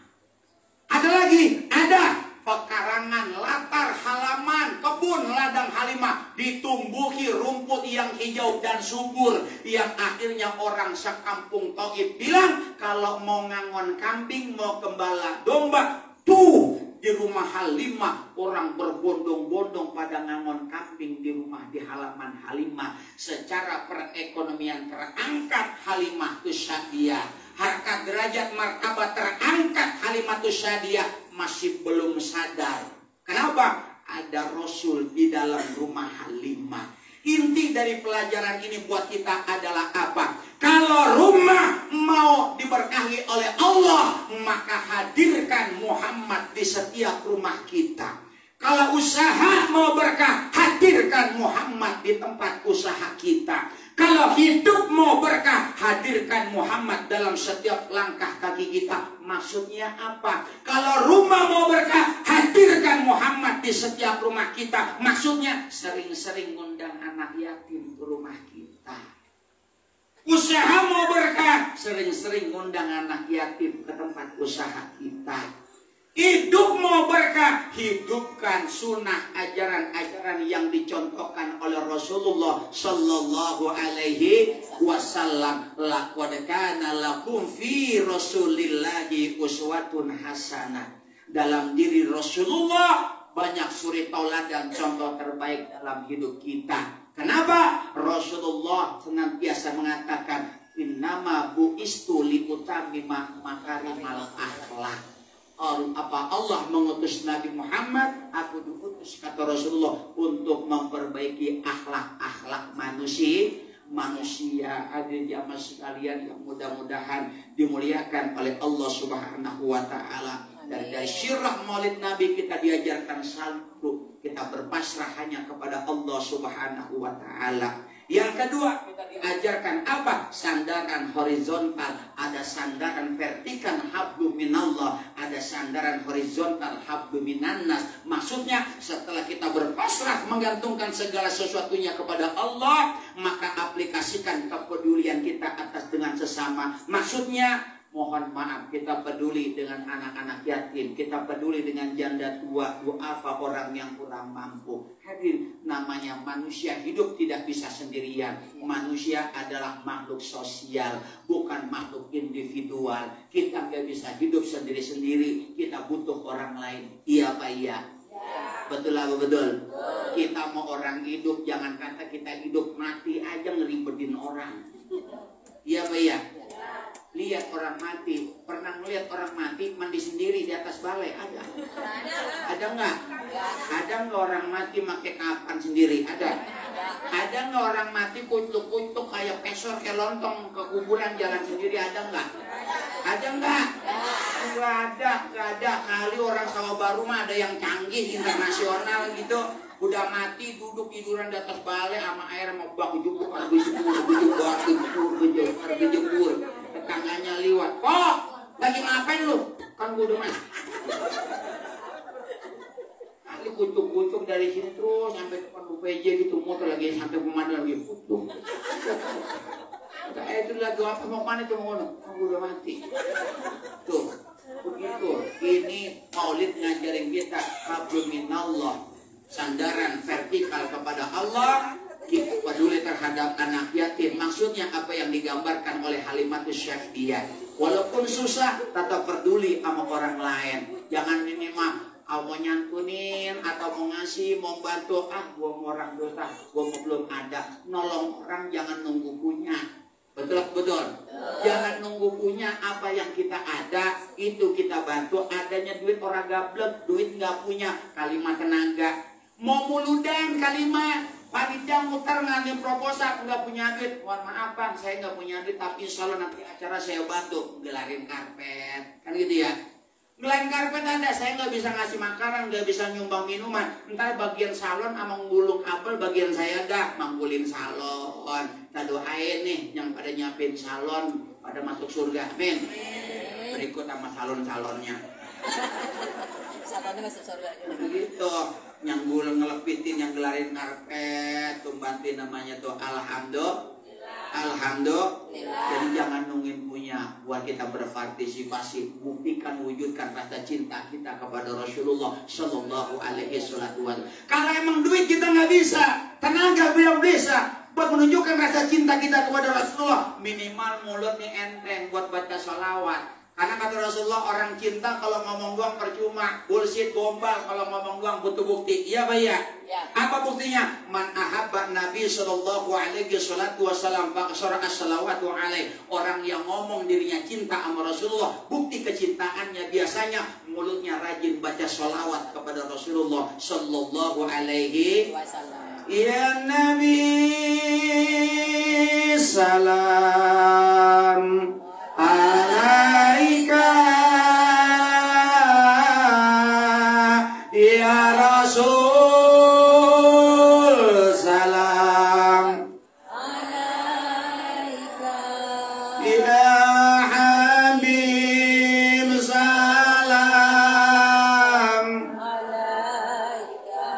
Speaker 1: Ada lagi, ada pekarangan, latar, halaman, kebun, ladang Halimah ditumbuhi rumput yang hijau dan subur, yang akhirnya orang sekampung Taif bilang kalau mau ngangon kambing, mau gembala domba, tuh di rumah Halimah orang berbondong-bondong pada ngangon kambing di halaman Halimah. Secara perekonomian terangkat Halimah Syahdiah, harkat derajat martabat terangkat Halimah Syahdiah, masih belum sadar. Kenapa? Ada Rasul di dalam rumah Halimah. Inti dari pelajaran ini buat kita adalah apa? Kalau rumah mau diberkahi oleh Allah, maka hadirkan Muhammad di setiap rumah kita. Kalau usaha mau berkah, hadirkan Muhammad di tempat usaha kita. Kalau hidup mau berkah, hadirkan Muhammad dalam setiap langkah kaki kita. Maksudnya apa? Kalau rumah mau berkah, hadirkan Muhammad di setiap rumah kita. Maksudnya sering-sering ngundang anak yatim ke rumah kita. Usaha mau berkah, sering-sering ngundang anak yatim ke tempat usaha kita. Hidup mau berkah, hidupkan sunnah ajaran-ajaran yang dicontohkan oleh Rasulullah Sallallahu Alaihi Wasallam. Laqad kana lakum fi Rasulillahi uswatun hasanah. Dalam diri Rasulullah banyak suri tauladan, contoh terbaik dalam hidup kita. Kenapa? Rasulullah senantiasa mengatakan, innama bu'istu liutammima makarimal akhlak. Allah mengutus Nabi Muhammad, aku diutus, kata Rasulullah, untuk memperbaiki akhlak manusia. Hadirin jamaah sekalian yang mudah-mudahan dimuliakan oleh Allah Subhanahu wa taala. Dan dari syirah maulid Nabi kita diajarkan satu, kita berpasrah hanya kepada Allah Subhanahu wa Ta'ala. Yang kedua, kita diajarkan apa? Sandaran horizontal, ada sandaran vertikal hablu minallah, ada sandaran horizontal hablu minannas. Maksudnya setelah kita berpasrah menggantungkan segala sesuatunya kepada Allah, maka aplikasikan kepedulian kita atas dengan sesama. Maksudnya mohon maaf, kita peduli dengan anak-anak yatim, kita peduli dengan janda tua, duafa orang yang kurang mampu. Hadir, namanya manusia hidup tidak bisa sendirian. Manusia adalah makhluk sosial, bukan makhluk individual. Kita nggak bisa hidup sendiri-sendiri, kita butuh orang lain. Iya Pak, iya? Betul apa betul? Kita mau orang hidup, jangan kata kita hidup, mati aja ngeribetin orang. Iya Pak, iya? Lihat orang mati, pernah melihat orang mati mandi sendiri di atas balai? Ada? Ada nggak? Ada nggak orang mati pakai kapan sendiri? Ada? Ada nggak orang mati kutuk-kutuk kayak pesor kayak lontong ke kuburan jalan sendiri? Ada nggak? Ada nggak? Nggak ada. Kali orang sawah baru mah ada yang canggih internasional gitu. Udah mati duduk tiduran di atas balai sama air sama bak jupuk dijemur. Tetangganya liwat. Oh, lagi ngapain lu? Kan gue udah mati. Kali kucuk-kucuk dari sini terus sampai depan UPJ gitu, motor lagi sampai pemandu lagi kucuk. Itu lagi apa mau mana tuh mau ngono? Kan gue udah mati. Tuh, begitu. Ini maulid ngajarin kita hablum minallah, sandaran vertikal kepada Allah. Kita peduli terhadap anak yatim. Maksudnya apa yang digambarkan oleh Halimatus Syafiyah. Walaupun susah, tetap peduli sama orang lain. Jangan ini mah mau nyantunin atau mau ngasih, mau bantu. Gua mau orang dosa, gua mau belum ada. Nolong orang jangan nunggu punya. Betul. Jangan nunggu punya. Apa yang kita ada itu kita bantu. Adanya duit orang gablek, duit nggak punya. Kalimat tenaga. Mau muludan kalimat. Panitia muter ngambil proposal, nggak punya duit. Mohon maaf Bang, saya nggak punya duit, tapi insya Allah nanti acara saya bantu gelarin karpet, kan gitu ya. Gelarin karpet ada, saya nggak bisa ngasih makanan, nggak bisa nyumbang minuman. Ntar bagian salon sama ngulung apel, bagian saya dah manggulin salon. Kita doain nih, yang pada nyiapin salon pada masuk surga, amin. Berikut sama salon-salonnya.
Speaker 2: Salonnya masuk surga
Speaker 1: gitu. Yang gulung ngelepitin, yang gelarin karpet, tumbantin namanya tuh Alhamdulillah. Jadi jangan nungguin punya, buat kita berpartisipasi, buktikan, wujudkan rasa cinta kita kepada Rasulullah Shallallahu Alaihi Wasallam. Kalau emang duit kita nggak bisa, tenaga belum bisa, buat menunjukkan rasa cinta kita kepada Rasulullah, minimal mulutnya enteng buat baca sholawat. Karena kata Rasulullah, orang cinta kalau ngomong doang percuma, bullshit, gombal, kalau ngomong doang butuh bukti. Iya Pak ya? Apa buktinya? Man ahabba Nabi sallallahu alaihi wasallam faqsara as-salawatu alaihi. Orang yang ngomong dirinya cinta sama Rasulullah, bukti kecintaannya biasanya mulutnya rajin baca sholawat kepada Rasulullah sallallahu alaihi wasallam. Ya Nabi salam alaika ya Rasul salam alaika ya Habib salam alaika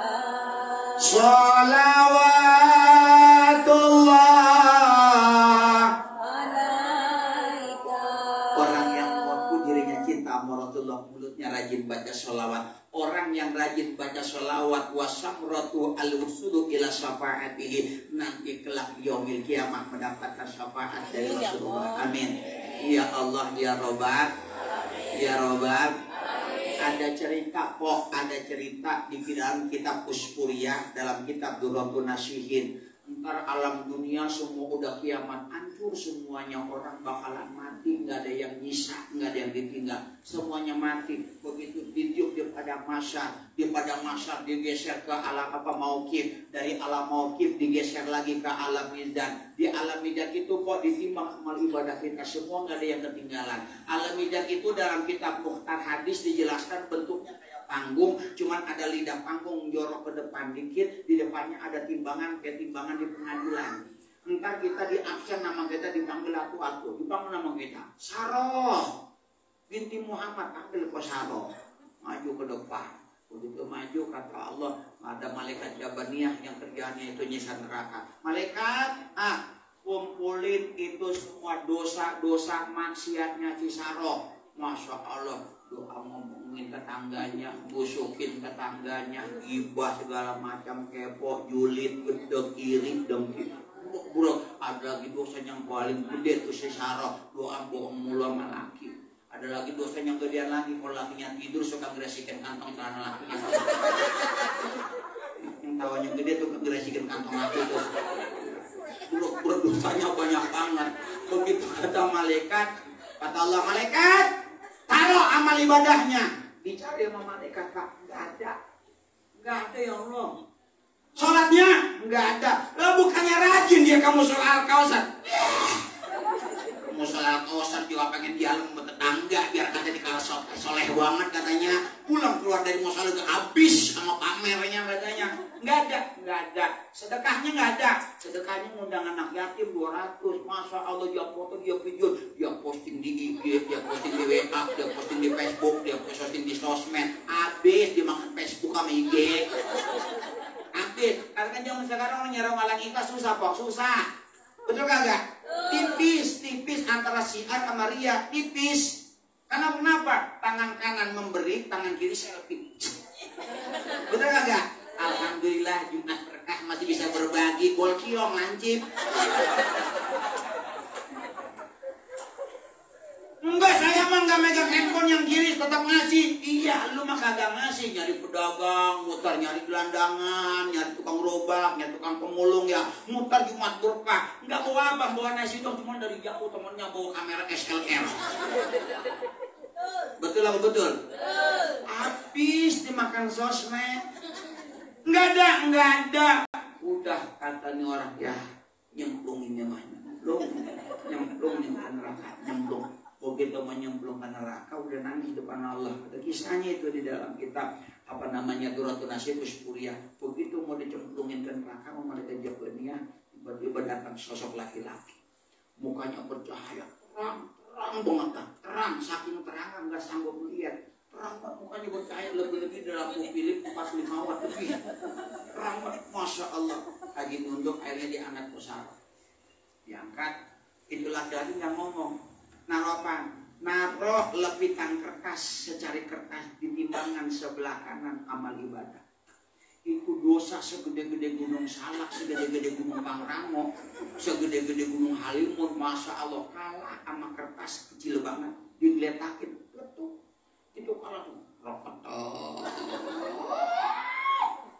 Speaker 1: sholawatullah. Orang yang mengaku dirinya cinta sama Rasulullah, mulutnya rajin baca sholawat. Orang yang rajin baca sholawat, wasamratu al-wusulu ila syafaatihi, nanti kelak yaumil kiamah mendapatkan syafaat dari Rasulullah. Amin. Ya Allah, ya Robat, ya Robat. Ada cerita di dalam kitab Uspuriyah, dalam kitab Durratun Nasihin. Ntar alam dunia semua udah kiamat, hancur semuanya, orang bakalan mati, nggak ada yang nyisa, nggak ada yang ditinggal, semuanya mati. Begitu ditiup di padang mahsyar, digeser ke alam maukif, dari alam maukif digeser lagi ke alam mizan. Di alam mizan itu kok ditimbang amal ibadah kita semua, nggak ada yang ketinggalan. Alam mizan itu dalam kitab Mukhtar Hadis dijelaskan bentuknya kayak panggung, cuman ada lidah panggung jorok ke depan dikit, di depannya ada timbangan kayak timbangan di pengadilan. Entar kita di absen, nama kita dipanggil atu-atu, dipanggil nama kita Saroh binti Muhammad, panggil ke Saroh, maju ke depan. Begitu maju, kata Allah, ada malaikat Jabaniyah yang kerjaannya itu nyisa neraka. Malaikat, kumpulin itu semua dosa-dosa maksiatnya si Saroh. Masya Allah, doa ngomongin tetangganya, busukin tetangganya, gibah segala macam, kepo, julid, gedeg, iri, dengki. Bro, ada lagi dosa yang paling gede tuh si Saroh, doa bohong mulu sama laki. Ada lagi dosa yang gedean lagi, kalau lakinya tidur suka ngeresikin kantong celana lakinya. Yang tawanya gede tuh ngeresikin kantong laki tuh. Bro, dosanya banyak banget. Begitu kata malaikat, kata Allah, malaikat, taruh amal ibadahnya. Dicari sama malaikat, Pak, nggak ada ya Allah. Sholatnya nggak ada. Lah bukannya rajin dia kamu sholat Al-Kausar. Kamu sholat Al-Kausar juga pengen dialem sama tetangga biar kata dikala soleh banget katanya. Pulang keluar dari musola udah habis sama pamernya katanya. Nggak ada. Sedekahnya nggak ada. Sedekahnya ngundang anak yatim 200. Masya Allah, dia foto, dia video, dia posting di IG, dia posting di WA, dia posting di Facebook, dia posting di sosmed. Habis dimakan Facebook sama IG. Habis, karena kan zaman sekarang orang nyari malang ikhlas susah kok, susah. Betul kagak? Tipis antara syiar sama ria, tipis. Karena kenapa? Tangan kanan memberi, tangan kiri selfie. Betul kagak? Alhamdulillah Jumat berkah masih bisa berbagi, gol kiong lancip. Enggak, saya mah nggak megang handphone yang kiri, tetap ngasih. Iya, lu mah kagak ngasih, nyari pedagang, muter nyari gelandangan, nyari tukang gerobak, nyari tukang pemulung ya, muter Jumat berkah. Enggak bawa apa, bawa nasi dong, cuma dari jauh temennya bawa kamera SLR. Betul apa betul? Habis dimakan sosmed. Enggak ada. Udah katanya orang ya, nyemplungin mah, nyemplungin ke neraka, nyemplung. Begitu menyemplung ke neraka udah nangis depan Allah. Ada kisahnya itu di dalam kitab Duratun Nasib Uspuriyah. Begitu mau dicemplungin ke neraka sama malaikat Jabaniyah, tiba-tiba datang sosok laki-laki. Mukanya bercahaya, terang banget, terang saking terang nggak sanggup melihat. Terang banget mukanya bercahaya, lebih-lebih dalam Philip 45 watt lebih. Terang banget, Masya Allah. Lagi nunduk airnya diangkat ke Saroh. Diangkat, itulah dari yang ngomong. Naruh lepitan kertas, secari kertas di timbangan sebelah kanan amal ibadah. Itu dosa segede-gede gunung Salak, segede-gede gunung Pangrango, segede-gede gunung Halimun. Masya Allah, kalah sama kertas kecil banget, digeletakin, letup. Itu kalah tuh.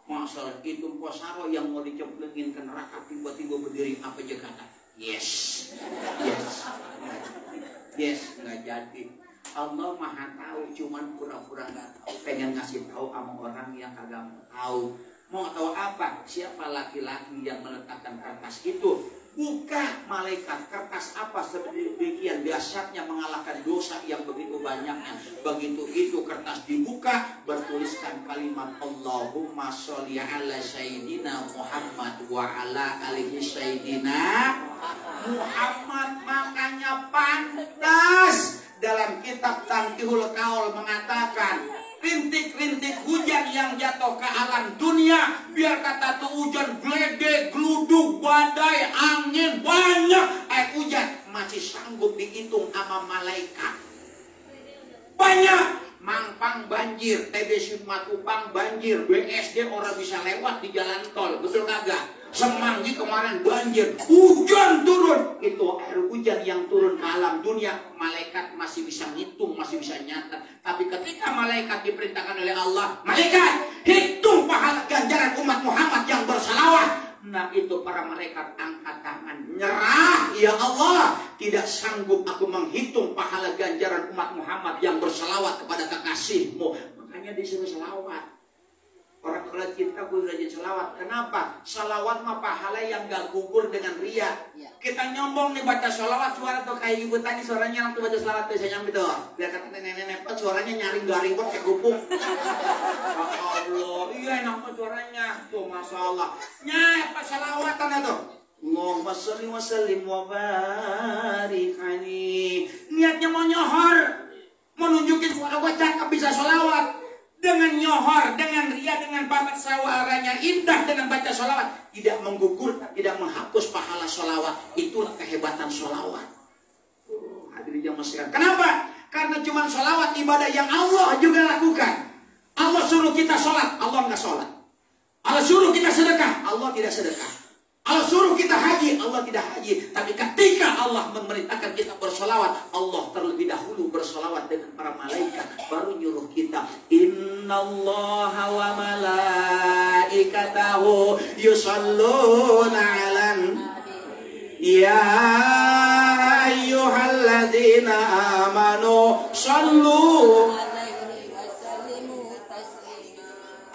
Speaker 1: Masya Allah, itu Mpok Saroh yang mau dicemplungin ke neraka tiba-tiba berdiri apa aja kata? Yes, nggak jadi. Allah Maha tahu, cuman pura-pura nggak tahu. Pengen ngasih tahu sama orang yang kagak mau tahu. Mau tahu apa? Siapa laki-laki yang meletakkan kertas itu? Buka malaikat, kertas apa sedemikian dahsyatnya mengalahkan dosa yang begitu banyaknya. Begitu itu kertas dibuka, bertuliskan kalimat Allahumma sholli ala sayyidina Muhammad wa ala alihi sayyidina Muhammad. Makanya pantas dalam kitab Tanqihul Qaul mengatakan rintik-rintik hujan yang jatuh ke alam dunia, biar kata tuh hujan gledek, gluduk, badai, angin, banyak air hujan masih sanggup dihitung sama malaikat. Banyak. Mampang banjir, TBC Matupang banjir, BSD orang bisa lewat di jalan tol, betul kagak? Semanggi kemarin banjir, hujan turun. Itu air hujan yang turun ke alam dunia, malaikat masih bisa ngitung, masih bisa nyata. Tapi ketika malaikat diperintahkan oleh Allah, malaikat hitung pahala ganjaran umat Muhammad yang bersalawat. Nah itu para malaikat angkat tangan, nyerah ya Allah, tidak sanggup aku menghitung pahala ganjaran umat Muhammad yang berselawat kepada kekasihmu. Makanya disuruh selawat. Orang kalau cinta gue rajin selawat. Kenapa? Selawat mah pahala yang gak gugur dengan ria. Kita nyombong nih baca selawat, suara tuh kayak ibu tadi suaranya waktu baca selawat tuh saya nyampe tuh. Biar kata nenek-nenek suaranya nyaring-garing kok kayak gupung. Ya Allah, iya enak tuh suaranya. Tuh Masya Allah. Nyai pas selawatan itu. Allahumma sholli wa sallim wa barik alaihi. Niatnya mau nyohor, mau nunjukin suara gue cakep bisa selawat. Dengan nyohor, dengan ria, dengan pamat suaranya indah, dengan baca sholawat, tidak menggugurkan, tidak menghapus pahala sholawat. Itulah kehebatan sholawat. Hadirin yang sekalian. Kenapa? Karena cuma sholawat ibadah yang Allah juga lakukan. Allah suruh kita sholat, Allah nggak sholat. Allah suruh kita sedekah, Allah tidak sedekah. Allah suruh kita haji, Allah tidak haji. Tapi ketika Allah memerintahkan kita bersolawat, Allah terlebih dahulu bersolawat dengan para malaikat, baru nyuruh kita. Innallaha wa malaikatahu yusalluna 'alan ya ayyuhalladzina amanu sallu.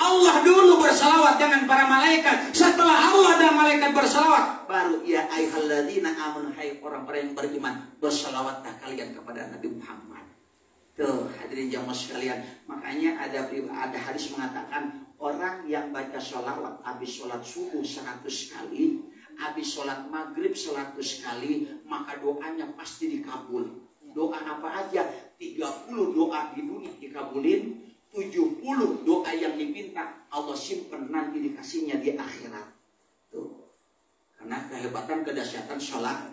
Speaker 1: Allah dulu bersalawat dengan para malaikat. Setelah Allah dan malaikat bersalawat, baru ya ayyuhalladzina amanu, hai orang-orang yang beriman, bersalawatlah kalian kepada Nabi Muhammad. Tuh hadirin jamaah sekalian. Makanya ada hadis mengatakan orang yang baca sholawat habis sholat subuh 100 kali, habis sholat maghrib 100 kali, maka doanya pasti dikabul. Doa apa aja? 30 doa di dunia dikabulin, 70 doa yang dipinta Allah simpen nanti dikasihnya di akhirat. Tuh. Karena kehebatan kedahsyatan sholawat.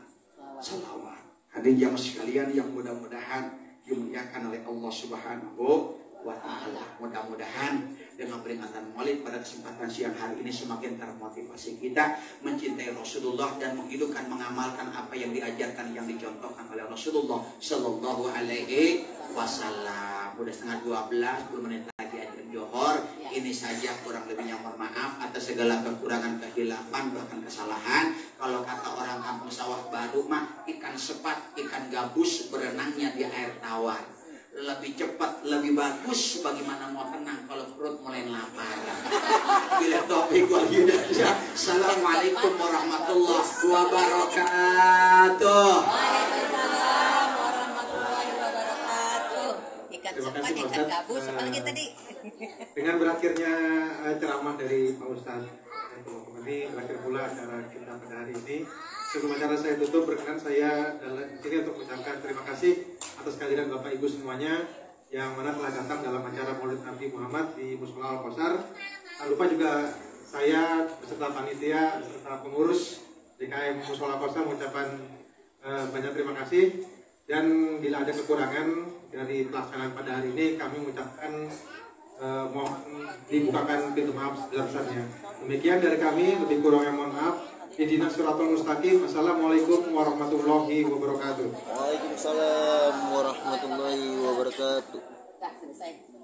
Speaker 1: Hadirin jamaah sekalian yang mudah-mudahan dimuliakan oleh Allah Subhanahu wa taala. Mudah-mudahan dengan peringatan Maulid pada kesempatan siang hari ini semakin termotivasi kita mencintai Rasulullah dan menghidupkan, mengamalkan apa yang diajarkan, yang dicontohkan oleh Rasulullah Sallallahu Alaihi Wasallam. Udah setengah 12, 10 menit lagi azan Johor. Ini saja, kurang lebihnya mohon maaf atas segala kekurangan, kehilapan, bahkan kesalahan. Kalau kata orang kampung sawah baru mah, ikan sepat, ikan gabus berenangnya di air tawar. Lebih cepat, lebih bagus. Bagaimana mau tenang kalau perut mulai lapar. Bila topik wal hidayah. Assalamualaikum warahmatullahi wabarakatuh.
Speaker 3: Terima kasih Pak Ustadz. Dengan berakhirnya ceramah dari Pak Ustadz ini berakhir pula acara kita pada hari ini. Sebelum acara saya tutup, berkenan saya di sini untuk mengucapkan terima kasih atas kehadiran Bapak Ibu semuanya yang mana telah datang dalam acara Maulid Nabi Muhammad di Mushola Al-Kausar. Tak lupa juga saya beserta panitia, beserta pengurus DKM Mushola Al-Kausar mengucapkan banyak terima kasih. Dan bila ada kekurangan dari pelaksanaan pada hari ini, kami mengucapkan mohon dibukakan pintu maaf sebesar-besarnya. Demikian dari kami, lebih kurangnya mohon maaf. Ihdinas siratal mustaqim. Assalamualaikum warahmatullahi wabarakatuh.
Speaker 4: Waalaikumsalam warahmatullahi wabarakatuh.
Speaker 2: Dah selesai.